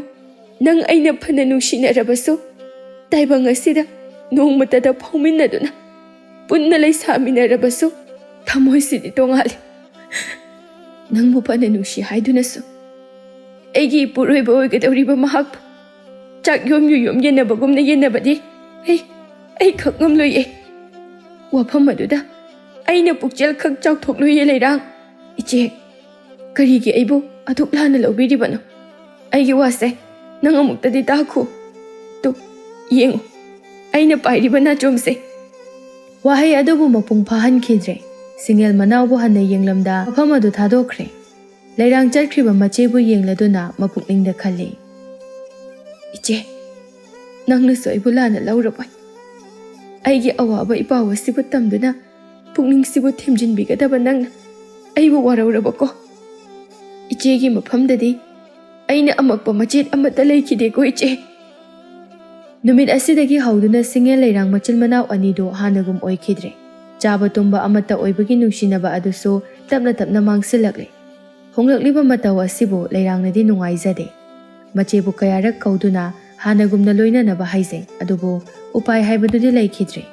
ꯅꯪ ꯑꯩꯅ ꯐꯅ ꯅꯨꯡꯁꯤꯅꯔꯕꯁꯨ ꯇꯥꯏꯕꯪ ꯑꯁꯤꯗ ꯅꯣꯡꯃꯇꯗ ꯐꯥꯎꯃꯤꯟꯅꯗꯨꯅ ꯄꯨꯟꯅ ꯂꯩꯁꯥꯃꯤꯟꯅꯔꯕꯁꯨ ꯊꯃꯣꯏꯁꯤꯗꯤ ꯇꯣꯉꯥꯜꯂꯤ. ꯅꯪꯕꯨ ꯐꯅ ꯅꯨꯡꯁꯤ ꯍꯥꯏꯗꯨꯅꯁꯨ ꯑꯩꯒꯤ ꯏꯄꯨꯔꯣꯏꯕ ꯑꯣꯏꯒꯗꯧꯔꯤꯕ ꯃꯍꯥꯛꯄꯨ ꯆꯥꯛꯌꯣꯝ ꯌꯨꯌꯣꯝ ꯌꯦꯟꯅꯕꯒꯨꯝꯅ ꯌꯦꯟꯅꯕꯗꯤ ꯑꯩ ꯈꯛ ꯉꯝꯂꯣꯏꯌꯦ. ꯋꯥꯐꯝ ꯑꯗꯨꯗ ꯑꯩꯅ ꯄꯨꯛꯆꯦꯜ ꯈꯛ ꯆꯥꯎꯊꯣꯛꯂꯣꯏꯌꯦ ꯂꯩꯔꯥꯡ. ꯏꯆꯦ, ꯀꯔꯤꯒꯤ ꯑꯩꯕꯨ ꯑꯗꯨꯛ ꯂꯥꯟꯅ ꯂꯧꯕꯤꯔꯤꯕꯅꯣ? ꯑꯩꯒꯤ ꯋꯥꯁꯦ ꯅꯪ ꯑꯃꯨꯛꯇꯗꯤ ꯇꯥꯈꯣ. ꯇꯨ ꯌꯦꯡꯉꯨ, ꯑꯩꯅ ꯄꯥꯏꯔꯤꯕ ꯅꯥꯆꯣꯝꯁꯦ. ꯋꯥꯍꯩ ꯑꯗꯨꯕꯨ ꯃꯄꯨꯡ ꯐꯥꯍꯟꯈꯤꯗ꯭ꯔꯦ. ꯁꯤꯡꯌꯦꯜ ꯃꯅꯥꯎꯕꯨ ꯍꯟꯅ ꯌꯦꯡꯂꯝꯗ ꯃꯐꯝ ꯑꯗꯨ ꯊꯥꯗꯣꯛꯈ꯭ꯔꯦ. ꯂꯩꯔꯥꯡ ꯆꯠꯈ꯭ꯔꯤꯕ ꯃꯆꯦꯕꯨ ꯌꯦꯡꯂꯗꯨꯅ ꯃꯄꯨꯛꯅꯤꯡꯗ ꯈꯜꯂꯤ. ꯏꯆꯦ, ꯅꯪꯅꯁꯨ ꯑꯩꯕꯨ ꯂꯥꯟꯅ ꯂꯧꯔꯕꯣꯏ. ꯑꯩꯒꯤ ꯑꯋꯥꯕ ꯏꯄꯥꯎ ꯑꯁꯤꯕꯨ ꯇꯝꯗꯨꯅ ꯄꯨꯛꯅꯤꯡꯁꯤꯕꯨ ꯊꯦꯝꯖꯤꯟꯕꯤꯒꯗꯕ ꯅꯪꯅ ꯑꯩꯕꯨ ꯋꯥꯔꯧꯔꯕꯀꯣ. ꯏꯆꯦꯒꯤ ꯃꯐꯝꯗꯗꯤ ꯑꯩꯅ ꯑꯃꯛꯄ ꯃꯆꯦꯠ ꯑꯃꯠꯇ ꯂꯩꯈꯤꯗꯦꯀꯣ ꯏꯆꯦ. ꯅꯨꯃꯤꯠ ꯑꯁꯤꯗꯒꯤ ꯍꯧꯗꯨꯅ ꯁꯤꯡꯌꯦꯜ ꯂꯩꯔꯥꯡ ꯃꯆꯤꯜ ꯃꯅꯥꯎ ꯑꯅꯤꯗꯨ ꯍꯥꯟꯅꯒꯨꯝ ꯑꯣꯏꯈꯤꯗ꯭ꯔꯦ. ꯆꯥꯕ ꯇꯨꯝꯕ ꯑꯃꯠꯇ ꯑꯣꯏꯕꯒꯤ ꯅꯨꯡꯁꯤꯅꯕ ꯑꯗꯨꯁꯨ ꯇꯞꯅ ꯇꯞꯅ ꯃꯥꯡꯁꯤꯜꯂꯛꯂꯦ. ꯍꯣꯡꯂꯛꯂꯤꯕ ꯃꯇꯧ ꯑꯁꯤꯕꯨ ꯂꯩꯔꯥꯡꯅꯗꯤ ꯅꯨꯡꯉꯥꯏꯖꯗꯦ. ꯃꯆꯦꯕꯨ ꯀꯌꯥꯔꯛ ꯀꯧꯗꯨꯅ ꯍꯥꯟꯅꯒꯨꯝꯅ ꯂꯣꯏꯅꯅꯕ ꯍꯥꯏꯖꯩ, ꯑꯗꯨꯕꯨ ꯎꯄꯥꯏ ꯍꯥꯏꯕꯗꯨꯗꯤ ꯂꯩꯈꯤꯗ꯭ꯔꯦ.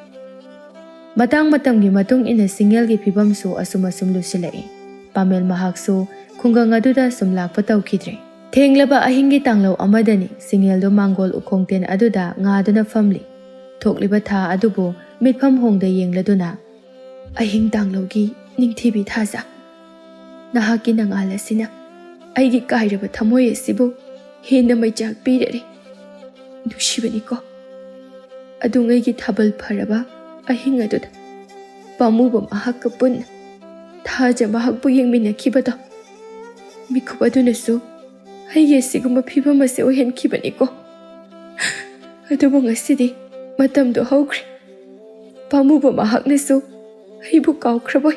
ꯃꯇꯥꯡ ꯃꯇꯝꯒꯤ ꯃꯇꯨꯡ ꯏꯟꯅ ꯁꯤꯡꯌꯦꯜꯒꯤ ꯐꯤꯕꯝꯁꯨ ꯑꯁꯨꯝ ꯂꯨꯁꯤꯜꯂꯛꯏ. ꯄꯥꯃꯦꯜ ꯃꯍꯥꯛꯁꯨ ꯈꯨꯡꯒꯪ ꯑꯗꯨꯗ ꯁꯨꯝ ꯂꯥꯛꯄ ꯇꯧꯈꯤꯗ꯭ꯔꯦ. ꯊꯦꯡꯂꯕ ꯑꯍꯤꯡꯒꯤ ꯇꯥꯡꯂꯧ ꯑꯃꯗꯅꯤ ꯁꯤꯡꯌꯦꯜꯗꯨ ꯃꯥꯡꯒꯣꯜ ꯎꯈꯣꯡꯇꯦꯟ ꯑꯗꯨꯗ ꯉꯥꯗꯨꯅ ꯐꯝꯂꯤ. ꯊꯣꯛꯂꯤꯕ ꯊꯥ ꯑꯗꯨꯕꯨ ꯃꯤꯠꯐꯝ ꯍꯣꯡꯗ ꯌꯦꯡꯂꯗꯨꯅ, ꯑꯍꯤꯡ ꯇꯥꯡꯂꯧꯒꯤ ꯅꯤꯡꯊꯤꯕꯤ ꯊꯥꯖ, ꯅꯍꯥꯛꯀꯤ ꯅꯉꯥꯜ ꯑꯁꯤꯅ ꯑꯩꯒꯤ ꯀꯥꯏꯔꯕ ꯊꯃꯣꯏ ꯑꯁꯤꯕꯨ ꯍꯦꯟꯅ ꯃꯩꯆꯥꯛ ꯄꯤꯔꯔꯦ. ꯅꯨꯡꯁꯤꯕꯅꯤꯀꯣ, ꯑꯗꯨꯉꯩꯒꯤ ꯊꯥꯕꯜ ꯐꯔꯕ ꯑꯍꯤꯡ ꯑꯗꯨꯗ ꯄꯥꯝꯃꯨꯕ ꯃꯍꯥꯛꯀ ꯄꯨꯟꯅ ꯊꯥꯖ ꯃꯍꯥꯛꯄꯨ ꯌꯦꯡꯃꯤꯟꯅꯈꯤꯕꯗꯣ ꯃꯤꯀꯨꯞ ꯑꯗꯨꯅꯁꯨ ꯑꯩꯒꯤ ꯑꯁꯤꯒꯨꯝꯕ ꯐꯤꯚꯝ ꯑꯁꯤ ꯑꯣꯏꯍꯟꯈꯤꯕꯅꯤꯀꯣ ꯑꯗꯨꯕꯨ ꯉꯁꯤꯗꯤ ꯃꯇꯝꯗꯣ ꯍꯧꯈ꯭ꯔꯦ ꯄꯥꯝꯃꯨꯕ ꯃꯍꯥꯛꯅꯁꯨ ꯑꯩꯕꯨ ꯀꯥꯎꯈ꯭ꯔꯕꯣꯏ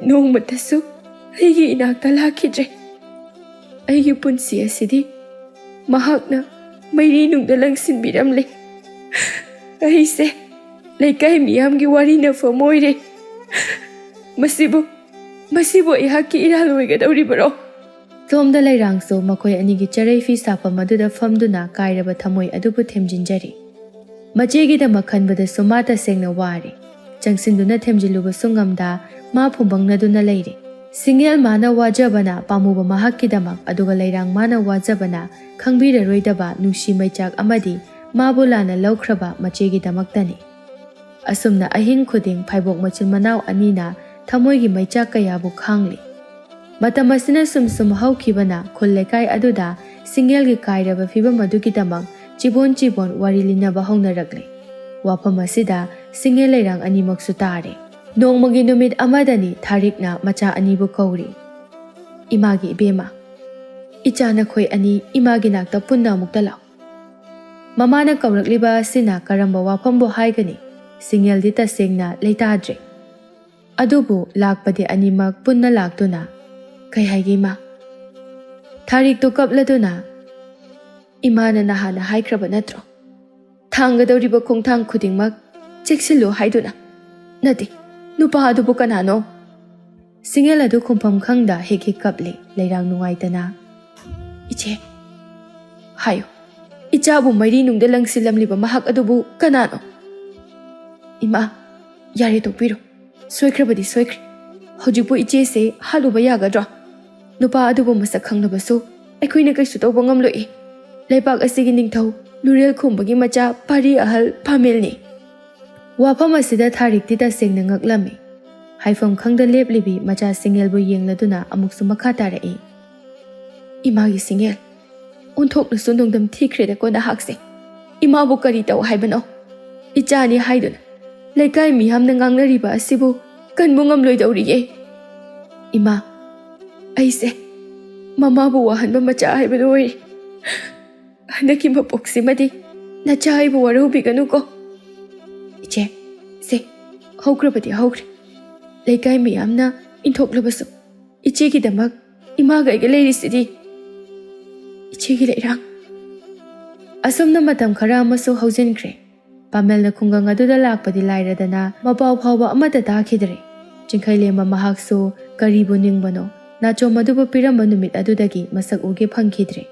ꯅꯣꯡꯃꯇꯁꯨ ꯑꯩꯒꯤ ꯏꯅꯥꯛꯇ ꯂꯥꯛꯈꯤꯗ꯭ꯔꯦ ꯑꯩꯒꯤ ꯄꯨꯟꯁꯤ ꯑꯁꯤꯗꯤ ꯃꯍꯥꯛꯅ ꯃꯩꯔꯤꯅꯨꯡꯗ ꯂꯪꯁꯤꯟꯕꯤꯔꯝꯂꯦ ꯑꯩꯁꯦ ꯂꯩꯀꯥꯏ ꯃꯤꯌꯥꯝꯒꯤ ꯋꯥꯔꯤꯅꯐꯝ ꯑꯣꯏꯔꯦ ꯃꯁꯤꯕꯨ ꯑꯩꯍꯥꯛꯀꯤ ꯏꯔꯥꯜ ꯑꯣꯏꯒꯗꯧꯔꯤꯕꯔꯣ ꯁꯣꯝꯗ ꯂꯩꯔꯥꯡꯁꯨ ꯃꯈꯣꯏ ꯑꯅꯤꯒꯤ ꯆꯔꯩ ꯐꯤ ꯁꯥꯐꯝ ꯑꯗꯨꯗ ꯐꯝꯗꯨꯅ ꯀꯥꯏꯔꯕ ꯊꯃꯣꯏ ꯑꯗꯨꯕꯨ ꯊꯦꯝꯖꯤꯟꯖꯔꯤ ꯃꯆꯦꯒꯤꯗꯃꯛ ꯈꯟꯕꯗꯁꯨ ꯃꯥ ꯇꯁꯦꯡꯅ ꯋꯥꯔꯦ ꯆꯪꯁꯤꯟꯗꯨꯅ ꯊꯦꯝꯖꯤꯜꯂꯨꯕꯁꯨ ꯉꯝꯗ ꯃꯥ ꯐꯨꯝꯕꯪꯅꯗꯨꯅ ꯂꯩꯔꯦ ꯁꯤꯡꯌꯦꯜ ꯃꯥꯅ ꯋꯥꯖꯕꯅ ꯄꯥꯝꯃꯨꯕ ꯃꯍꯥꯛꯀꯤꯗꯃꯛ ꯑꯗꯨꯒ ꯂꯩꯔꯥꯡ ꯃꯥꯅ ꯋꯥꯖꯕꯅ ꯈꯪꯕꯤꯔꯔꯣꯏꯗꯕ ꯅꯨꯡꯁꯤ ꯃꯩꯆꯥꯛ ꯑꯃꯗꯤ ꯃꯥꯕꯨ ꯂꯥꯟꯅ ꯂꯧꯈ꯭ꯔꯕ ꯃꯆꯦꯒꯤꯗꯃꯛꯇꯅꯤ ꯑꯁꯨꯝꯅ ꯑꯍꯤꯡ ꯈꯨꯗꯤꯡ ꯐꯥꯏꯕꯣꯛ ꯃꯆꯤꯟ ꯃꯅꯥꯎ ꯑꯅꯤꯅ ꯊꯃꯣꯏꯒꯤ ꯃꯩꯆꯥꯛ ꯀꯌꯥꯕꯨ ꯈꯥꯡꯂꯤ ꯃꯇꯝ ꯑꯁꯤꯅ ꯁꯨꯝ ꯍꯧꯈꯤꯕꯅ ꯈꯨꯜ ꯂꯩꯀꯥꯏ ꯑꯗꯨꯗ ꯁꯤꯡꯌꯦꯜꯒꯤ ꯀꯥꯏꯔꯕ ꯐꯤꯚꯝ ꯑꯗꯨꯒꯤꯗꯃꯛ ꯆꯤꯕꯣꯟ ꯋꯥꯔꯤ ꯂꯤꯅꯕ ꯍꯧꯅꯔꯛꯂꯦ ꯋꯥꯐꯝ ꯑꯁꯤꯗ ꯁꯤꯡꯌꯦꯜ ꯂꯩꯔꯥꯡ ꯑꯅꯤꯃꯛꯁꯨ ꯇꯥꯔꯦ ꯅꯣꯡꯃꯒꯤ ꯅꯨꯃꯤꯠ ꯑꯃꯗꯅꯤ ꯊꯥꯔꯤꯛꯅ ꯃꯆꯥ ꯑꯅꯤꯕꯨ ꯀꯧꯔꯤ ꯏꯃꯥꯒꯤ ꯏꯕꯦꯝꯃ ꯏꯆꯥ ꯅꯈꯣꯏ ꯑꯅꯤ ꯏꯃꯥꯒꯤ ꯅꯥꯛꯇ ꯄꯨꯟꯅ ꯑꯃꯨꯛꯇ ꯂꯥꯛ ꯃꯃꯥꯅ ꯀꯧꯔꯛꯂꯤꯕ ꯑꯁꯤꯅ ꯀꯔꯝꯕ ꯋꯥꯐꯝꯕꯨ ꯍꯥꯏꯒꯅꯤ ꯁꯤꯡꯌꯦꯜꯗꯤ ꯇꯁꯦꯡꯅ ꯂꯩꯇꯥꯗ꯭ꯔꯦ ꯑꯗꯨꯕꯨ ꯂꯥꯛꯄꯗꯤ ꯑꯅꯤꯃꯛ ꯄꯨꯟꯅ ꯂꯥꯛꯇꯨꯅ ꯀꯩ ꯍꯥꯏꯒꯦ ꯏꯃꯥ ꯊꯥꯔꯤꯛꯇꯨ ꯀꯞꯂꯗꯨꯅ ꯏꯃꯥꯅ ꯅꯍꯥꯟꯅ ꯍꯥꯏꯈ꯭ꯔꯕ ꯅꯠꯇ꯭ꯔꯣ ꯊꯥꯡꯒꯗꯧꯔꯤꯕ ꯈꯣꯡꯊꯥꯡ ꯈꯨꯗꯤꯡꯃꯛ ꯆꯦꯛꯁꯤꯜꯂꯨ ꯍꯥꯏꯗꯨꯅ ꯅꯠꯇꯦ ꯅꯨꯄꯥ ꯑꯗꯨꯕꯨ ꯀꯅꯥꯅꯣ ꯁꯤꯡꯌꯦꯜ ꯑꯗꯨ ꯈꯨꯝꯐꯝ ꯈꯪꯗ ꯍꯦꯛ ꯀꯞꯂꯤ ꯂꯩꯔꯥꯡ ꯅꯨꯡꯉꯥꯏꯇꯅ ꯏꯆꯦ ꯍꯥꯏꯌꯨ ꯏꯆꯥꯕꯨ ꯃꯩꯔꯤꯅꯨꯡꯗ ꯂꯪꯁꯤꯜꯂꯝꯂꯤꯕ ꯃꯍꯥꯛ ꯑꯗꯨꯕꯨ ꯀꯅꯥꯅꯣ ꯏꯃꯥ ꯌꯥꯔꯦ ꯇꯣꯛꯄꯤꯔꯣ ꯁꯣꯏꯈ꯭ꯔꯕꯗꯤ ꯁꯣꯏꯈ꯭ꯔꯦ ꯍꯧꯖꯤꯛꯄꯨ ꯏꯆꯦꯁꯦ ꯍꯥꯠꯂꯨꯕ ꯌꯥꯒꯗ꯭ꯔꯣ ꯅꯨꯄꯥ ꯑꯗꯨꯕꯨ ꯃꯁꯛ ꯈꯪꯂꯕꯁꯨ ꯑꯩꯈꯣꯏꯅ ꯀꯩꯁꯨ ꯇꯧꯕ ꯉꯝꯂꯣꯏ ꯂꯩꯕꯥꯛ ꯑꯁꯤꯒꯤ ꯅꯤꯡꯊꯧ ꯅꯨꯔꯦꯜ ꯈꯣꯡꯕꯒꯤ ꯃꯆꯥ ꯄꯥꯔꯤ ꯑꯍꯜ ꯐꯥꯃꯦꯜꯅꯤ ꯋꯥꯐꯝ ꯑꯁꯤꯗ ꯊꯥꯔꯤꯛꯇꯤ ꯇꯁꯦꯡꯅ ꯉꯛꯂꯝꯃꯤ ꯍꯥꯏꯐꯝ ꯈꯪꯗ ꯂꯦꯞꯂꯤꯕꯤ ꯃꯆꯥ ꯁꯤꯡꯌꯦꯜꯕꯨ ꯌꯦꯡꯂꯗꯨꯅ ꯑꯃꯨꯛꯁꯨ ꯃꯈꯥ ꯇꯥꯔꯛꯏ ꯏꯃꯥꯒꯤ ꯁꯤꯡꯌꯦꯜ ꯑꯣꯟꯊꯣꯛꯅꯁꯨ ꯅꯣꯡꯗꯝ ꯊꯤꯈ꯭ꯔꯦꯗꯀꯣ ꯅꯍꯥꯛꯁꯦ ꯏꯃꯥꯕꯨ ꯀꯔꯤ ꯇꯧ ꯍꯥꯏꯕꯅꯣ ꯏꯆꯥꯅꯤ ꯍꯥꯏꯗꯨꯅ ꯂꯩꯀꯥꯏ ꯃꯤꯌꯥꯝꯅ ꯉꯥꯡꯅꯔꯤꯕ ꯑꯁꯤꯕꯨ ꯀꯟꯕꯨ ꯉꯝꯂꯣꯏꯗꯧꯔꯤꯌꯦ ꯏꯃꯥ ꯑꯩꯁꯦ ꯃꯃꯥꯕꯨ ꯋꯥꯍꯟꯕ ꯃꯆꯥ ꯍꯥꯏꯕꯗꯨ ꯑꯣꯏꯔꯦ ꯍꯟꯗꯛꯀꯤ ꯃꯄꯣꯛꯁꯤꯃꯗꯤ ꯅꯆꯥ ꯑꯩꯕꯨ ꯋꯥꯔꯧꯕꯤꯒꯅꯨꯀꯣ ꯏꯆꯦ ꯁꯦ ꯍꯧꯈ꯭ꯔꯕꯗꯤ ꯍꯧꯈ꯭ꯔꯦ ꯂꯩꯀꯥꯏ ꯃꯤꯌꯥꯝꯅ ꯏꯟꯊꯣꯛꯂꯕꯁꯨ ꯏꯆꯦꯒꯤꯗꯃꯛ ꯏꯃꯥꯒ ꯑꯩꯒ ꯂꯩꯔꯤꯁꯤꯗꯤ ꯏꯆꯦꯒꯤ ꯂꯩꯔꯥꯡ ꯑꯁꯨꯝꯅ ꯃꯇꯝ ꯈꯔ ꯑꯃꯁꯨ ꯍꯧꯖꯤꯟꯈ꯭ꯔꯦ ꯄꯥꯃꯦꯜꯅ ꯈꯨꯡꯒꯪ ꯑꯗꯨꯗ ꯂꯥꯛꯄꯗꯤ ꯂꯥꯏꯔꯗꯅ ꯃꯄꯥꯎ ꯐꯥꯎꯕ ꯑꯃꯠꯇ ꯇꯥꯈꯤꯗ꯭ꯔꯦ ꯆꯤꯡꯈꯩꯂꯦꯝꯕ ꯃꯍꯥꯛꯁꯨ ꯀꯔꯤꯕꯨ ꯅꯤꯡꯕꯅꯣ ꯅꯥꯆꯣꯝ ꯑꯗꯨꯕꯨ ꯄꯤꯔꯝꯕ ꯅꯨꯃꯤꯠ ꯑꯗꯨꯗꯒꯤ ꯃꯁꯛ ꯎꯒꯦ ꯐꯪꯈꯤꯗ꯭ꯔꯦ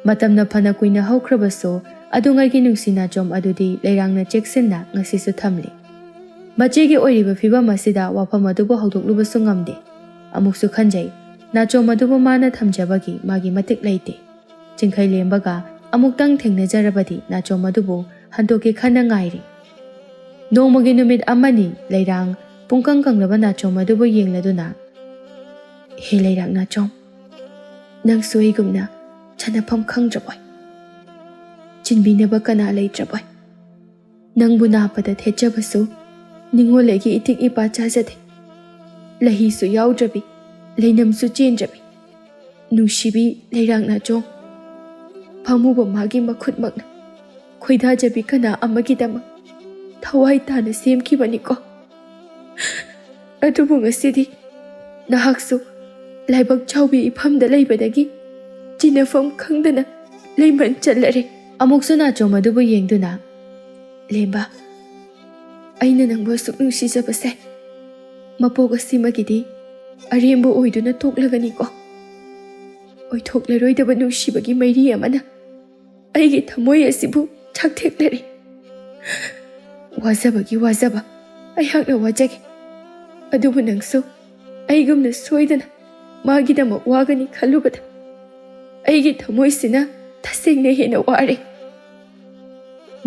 ꯃꯇꯝꯅ ꯐꯅ ꯀꯨꯏꯅ ꯍꯧꯈ꯭ꯔꯕꯁꯨ ꯑꯗꯨꯉꯩꯒꯤ ꯅꯨꯡꯁꯤ ꯅꯥꯆꯣꯝ ꯑꯗꯨꯗꯤ ꯂꯩꯔꯥꯡꯅ ꯆꯦꯛꯁꯤꯟꯅ ꯉꯁꯤꯁꯨ ꯊꯝꯂꯤ ꯃꯆꯦꯒꯤ ꯑꯣꯏꯔꯤꯕ ꯐꯤꯚꯝ ꯑꯁꯤꯗ ꯋꯥꯐꯝ ꯑꯗꯨꯕꯨ ꯍꯧꯗꯣꯛꯂꯨꯕꯁꯨ ꯉꯝꯗꯦ ꯑꯃꯨꯛꯁꯨ ꯈꯟꯖꯩ ꯅꯥꯆꯣꯝ ꯑꯗꯨꯕు ꯃꯥꯅ ꯊꯝꯖꯕꯒꯤ ꯃꯥꯒꯤ ꯃꯇꯤꯛ ꯂꯩꯇꯦ ꯆꯤꯡꯈꯩꯂꯦꯝꯕꯒ ꯑꯃꯨꯛꯇꯪ ꯊꯦꯡꯅꯖꯔꯕꯗꯤ ꯅꯥꯆꯣꯝ ꯑꯗꯨꯕꯨ ꯍꯟꯗꯣꯛꯀꯦ ꯈꯟꯅ ꯉꯥꯏꯔꯤ ꯅꯣꯡꯃꯒꯤ ꯅꯨꯃꯤꯠ ꯑꯃꯅꯤ ꯂꯩꯔꯥꯡ ꯄꯨꯡꯀꯪ ꯀꯪꯂꯕ ꯅꯥꯆꯣꯝ ꯑꯗꯨꯕꯨ ꯌꯦꯡꯂꯗꯨꯅ ꯍꯦ ꯂꯩꯔꯥꯡ ꯅꯥꯆꯣꯝ ꯅꯪꯁꯨ ꯑꯩꯒꯨꯝꯅ ꯆꯟꯅꯐꯝ ꯈꯪꯗ꯭ꯔꯕꯣꯏ ꯆꯤꯟꯕꯤꯅꯕ ꯀꯅꯥ ꯂꯩꯇ꯭ꯔꯕꯣꯏ ꯅꯪꯕꯨ ꯅꯥꯞꯄꯗ ꯊꯦꯠꯆꯕꯁꯨ ꯅꯤꯡꯉꯣꯜ ꯑꯩꯒꯤ ꯏꯇꯤꯛ ꯏꯄꯥ ꯆꯥꯖꯗꯦ ꯂꯩꯍꯤꯁꯨ ꯌꯥꯎꯗ꯭ꯔꯕꯤ ꯂꯩꯅꯝꯁꯨ ꯆꯦꯟꯗ꯭ꯔꯕꯤ ꯅꯨꯡꯁꯤꯕꯤ ꯂꯩꯔꯥꯡ ꯅꯥꯆꯣꯝ ꯄꯥꯝꯃꯨꯕ ꯃꯥꯒꯤ ꯃꯈꯨꯠꯃꯛꯅ ꯈꯣꯏꯗꯥꯖꯕꯤ ꯀꯅꯥ ꯑꯃꯒꯤꯗꯃꯛ ꯊꯋꯥꯏ ꯇꯥꯅ ꯁꯦꯝꯈꯤꯕꯅꯤꯀꯣ ꯑꯗꯨꯕꯨ ꯉꯁꯤꯗꯤ ꯅꯍꯥꯛꯁꯨ ꯂꯥꯏꯕꯛ ꯆꯥꯎꯕꯤ ꯏꯐꯝꯗ ꯂꯩꯕꯗꯒꯤ ꯆꯤꯟꯅꯐꯝ ꯈꯪꯗꯅ ꯂꯩꯃꯟ ꯆꯠꯂꯔꯦ ꯑꯃꯨꯛꯁꯨ ꯅꯥꯆꯣꯝ ꯑꯗꯨꯕꯨ ꯌꯦꯡꯗꯨꯅ ꯂꯦꯝꯕ ꯑꯩꯅ ꯅꯪꯕꯨ ꯑꯁꯨꯛ ꯅꯨꯡꯁꯤꯖꯕꯁꯦ ꯃꯄꯣꯛ ꯑꯁꯤꯃꯒꯤꯗꯤ ꯑꯔꯦꯝꯕ ꯑꯣꯏꯗꯨꯅ ꯇꯣꯛꯂꯒꯅꯤꯀꯣ ꯑꯣꯏꯊꯣꯛꯂꯔꯣꯏꯗꯕ ꯅꯨꯡꯁꯤꯕꯒꯤ ꯃꯩꯔꯤ ꯑꯃꯅ ꯑꯩꯒꯤ ꯊꯃꯣꯏ ꯑꯁꯤꯕꯨ ꯆꯥꯛꯊꯦꯛꯂꯔꯦ ꯋꯥꯖꯕꯒꯤ ꯋꯥꯖꯕ ꯑꯩꯍꯥꯛꯅ ꯋꯥꯖꯒꯦ ꯑꯗꯨꯕꯨ ꯅꯪꯁꯨ ꯑꯩꯒꯨꯝꯅ ꯁꯣꯏꯗꯅ ꯃꯥꯒꯤꯗꯃꯛ ꯋꯥꯒꯅꯤ ꯈꯜꯂꯨꯕꯗ ꯑꯩꯒꯤ ꯊꯃꯣꯏꯁꯤꯅ ꯇꯁꯦꯡꯅ ꯍꯦꯟꯅ ꯋꯥꯔꯦ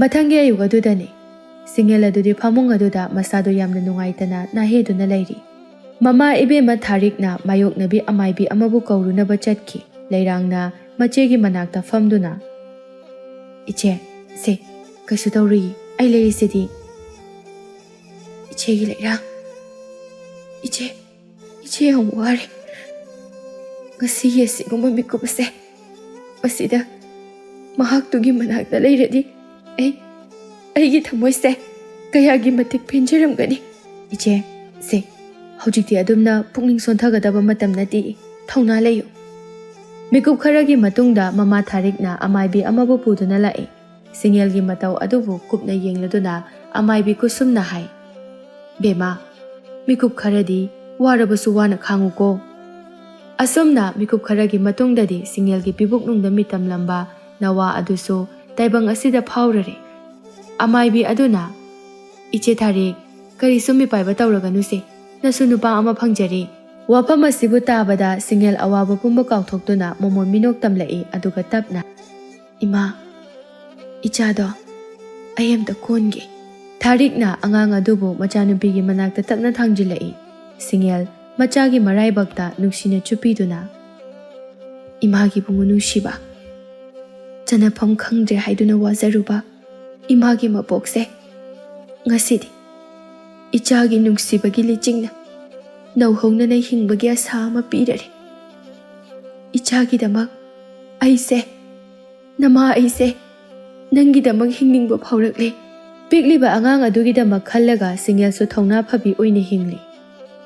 ꯃꯊꯪꯒꯤ ꯑꯌꯨꯛ ꯑꯗꯨꯗꯅꯤ ꯁꯤꯡꯌꯦꯜ ꯑꯗꯨꯗꯤ ꯐꯃꯨꯡ ꯑꯗꯨꯗ ꯃꯁꯥꯗꯨ ꯌꯥꯝꯅ ꯅꯨꯡꯉꯥꯏꯇꯅ ꯅꯥꯍꯦꯗꯨꯅ ꯂꯩꯔꯤ ꯃꯃꯥ ꯏꯕꯦꯝꯃ ꯊꯥꯔꯤꯛꯅ ꯃꯥꯌꯣꯛꯅꯕꯤ ꯑꯃꯥꯏꯕꯤ ꯑꯃꯕꯨ ꯀꯧꯔꯨꯅꯕ ꯆꯠꯈꯤ ꯂꯩꯔꯥꯡꯅ ꯃꯆꯦꯒꯤ ꯃꯅꯥꯛꯇ ꯐꯝꯗꯨꯅ ꯏꯆꯦ ꯁꯦ ꯀꯩꯁꯨ ꯇꯧꯔꯨꯏ ꯑꯩ ꯂꯩꯔꯤꯁꯤꯗꯤ Ichegi Leirang. Iche yam wari. Ngasi asigumba mikup ase. Masida mahaktugi manakta leiradi aigi thamoise kayagi matik penjaramgani. Iche, se, hojikti adumna pukning sonthagadaba matam nati thauna leyo. Mikup kharagi matungda mama Tharikna amaibi amabu puduna lae. Singelgi matau adubu kupna yengladuna amaibi kusumna hai. Bema, mikup kharadi warabasu wana khanguko. Asomna mikup kharagi matungdadi singelgi pibuknungda mitam lamba nawa aduso taibang asida phaurare. Amaibi aduna Iche Tharik kari sumi paiba tauraganuse nasu nupa ama phangjari. Wafam asibu tabada singel awaba pumba kauthokduna momon minok tamlai aduga tapna. Ima, ichado ayamta konge. Tharikna angang adubu machanupigi manakta tapna thangjilai. Singel machagi maraibakta nuksina chupiduna. Imagi bungu nushiba. Janapam khangdre haiduna wazaruba. Imagi mapokse. Ngasidi ichagi nuksibagi lichingna nauhongna na hingbagi asa ama pirare. Ichagi damak aise nama aise nangi damak hingningba phaurakle. Pikliba angang adugi damak khallaga singel su thongna phabi oine hingli.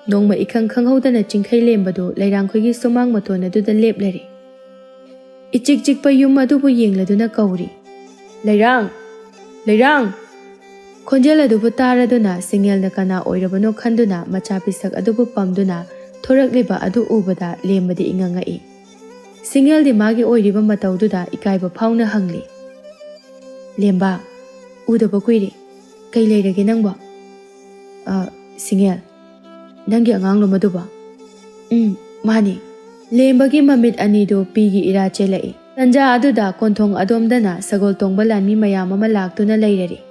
Nongma ikhang khanghodana chingkhai lembado lairangkhoigi somang matona duda leplare. Ichik chikpa yum adubu yengladuna kauri. Lairang Lairang Khonjel adubu taraduna singel na kana oirabano khanduna macha pisak adubu pamduna thorakliba adu ubada lembadi ingangai. Singel di magi oiriba mataududa ikaiba phauna hangli. Lemba udaba kuiri kai leirage nangba. Singel nangi anganglo maduba. Mani lembagi mamit anido pigi ira chelai. Tanja aduda konthong adomdana sagol tongba lanmi mayam ama laktuna leirari.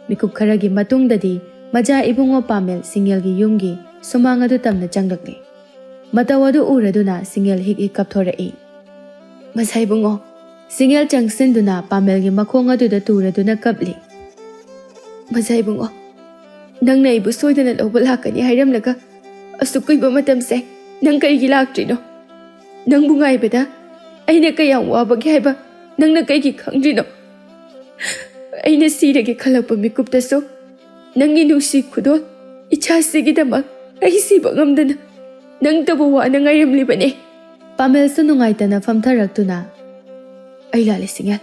Mikup kharagi matungdadi maja ibungo pamel singelgi yumgi sumang adu tamna changlakle. Matawadu uraduna singel hik kapthorai. Masai bungo singel changsinduna pamelgi makhong aduda turaduna kapli. Masai bungo nangna ibu soidana lawba lakani hairamlaga asukuiba matamse nang kaigi laktrino. Nang bungai beda aina kayang wabagi haiba nangna kaigi khangdrino. Aina sirage khalakpa mikuptaso nangi nusi khudol ichasigidama ai siba ngamdana nang tabu wana ngairamlibane. Pamel su nungaitana famtharaktuna ai lale singel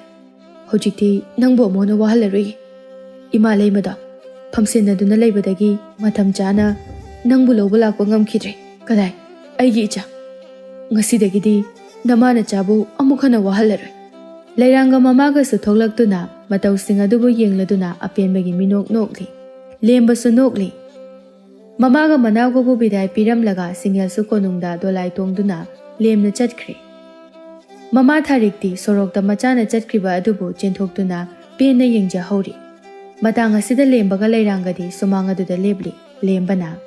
hojikti nangbo mona wahalarui. Ima leimada phamsenaduna leibadagi matham chana nangbu lawba lakpa ngamkhidre. Kadai aigi icha ngasidagidi namana chabu amukhana wahalarui. Lairanga mamaga su tholaktuna matau singa dubu yengladuna apenbagi minok nokli. Lemba su nokli. Mamaga manawga bu bidai piramlaga singel su konungda dolai tongduna lemna chatkri. Mama Tharikti sorokta machana chatkriba adubu chenthokduna pena yengja hori. Matang asida lembaga lairangadi sumanga duda lebli. Lembana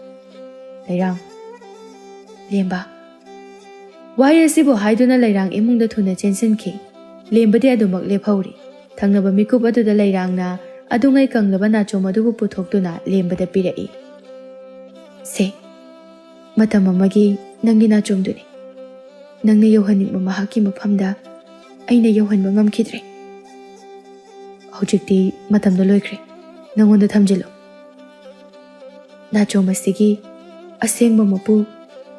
Lairang Lemba Waya sibu haiduna lairang imungda thuna chensinki. Lembadi adumak lephauri. Thangnaba mikup aduda lairangna adungai kanglaba nachom adubu puthokduna lembada pirai. Se matam amagi nangi nachomduni. Nangna yauhaningba mahaki mafamda aina yauhanba ngamkhidre. Hojikti matamda loikre. Nangonda thamjilo. Nachom asigi asengba mapu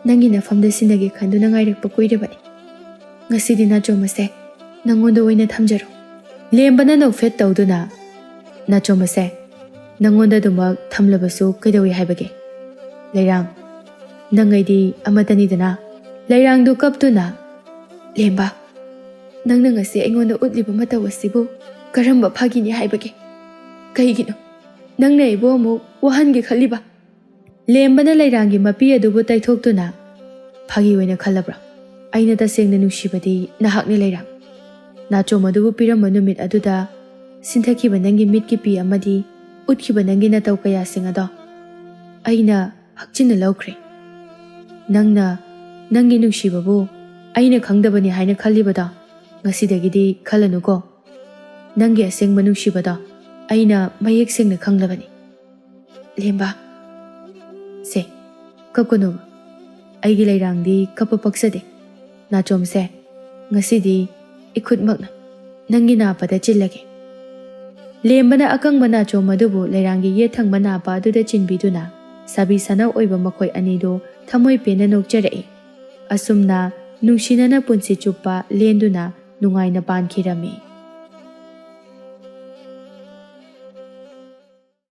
nangi nafamda sinagi khanduna ngairakpa kuirabani. Ngasidi nachom ase nangonda oina thamjaro. Lembana no fet tawduna nachom ase nangonda dumak thamlabasu kaidawi haibage. Lairang nangaidi amatani dana lairang du kaptuna. Lemba nangna ngasi aingonda utliba mataw asibu karamba phagini haibage. Kaigino nangna ibo amu wahangi khaliba. Lembana lairangi mapi adubu taithokduna phagi oina khalabra. Aina tasengna nushibadi nahakni lairang. Nachom adubu piramba numit aduda sinthakiba nangi mitki pi amadi utkiba nangi na taw kaya singado aina hakchina lawkhre. Nangna nangi nungsibabu aina khangdabani haina khallibada ngasidagidi khalanuko. Nangi asengba nungsibada aina mayek sengna khanglabani. Lemba ꯁꯦ ꯀꯞꯀꯅꯨꯕ ꯑꯩꯒꯤ ꯂꯩꯔꯥꯡꯗꯤ ꯀꯞꯄ ꯄꯛꯆꯗꯦ ꯅꯥꯆꯣꯝꯁꯦ ꯉꯁꯤꯗꯤ ꯏꯈꯨꯠꯃꯛꯅ ꯅꯪꯒꯤ ꯅꯥꯄꯗ ꯆꯤꯜꯂꯒꯦ ꯂꯦꯝꯕꯅ ꯑꯀꯪꯕ ꯅꯥꯆꯣꯝ ꯑꯗꯨꯕꯨ ꯂꯩꯔꯥꯡꯒꯤ ꯌꯦꯠ ꯊꯪꯕ ꯅꯥꯄ ꯑꯗꯨꯗ ꯆꯤꯟꯕꯤꯗꯨꯅ ꯁꯥꯕꯤ ꯁꯅꯧ ꯑꯣꯏꯕ ꯃꯈꯣꯏ ꯑꯅꯤꯗꯨ ꯊꯃꯣꯏ ꯄꯦꯟꯅ ꯅꯣꯛꯆꯔꯛꯏ ꯑꯁꯨꯝꯅ ꯅꯨꯡꯁꯤꯅꯅ ꯄꯨꯟꯁꯤ ꯆꯨꯞꯄ ꯂꯦꯟꯗꯨꯅ ꯅꯨꯡꯉꯥꯏꯅ ꯄꯥꯟꯈꯤꯔꯝꯃꯤ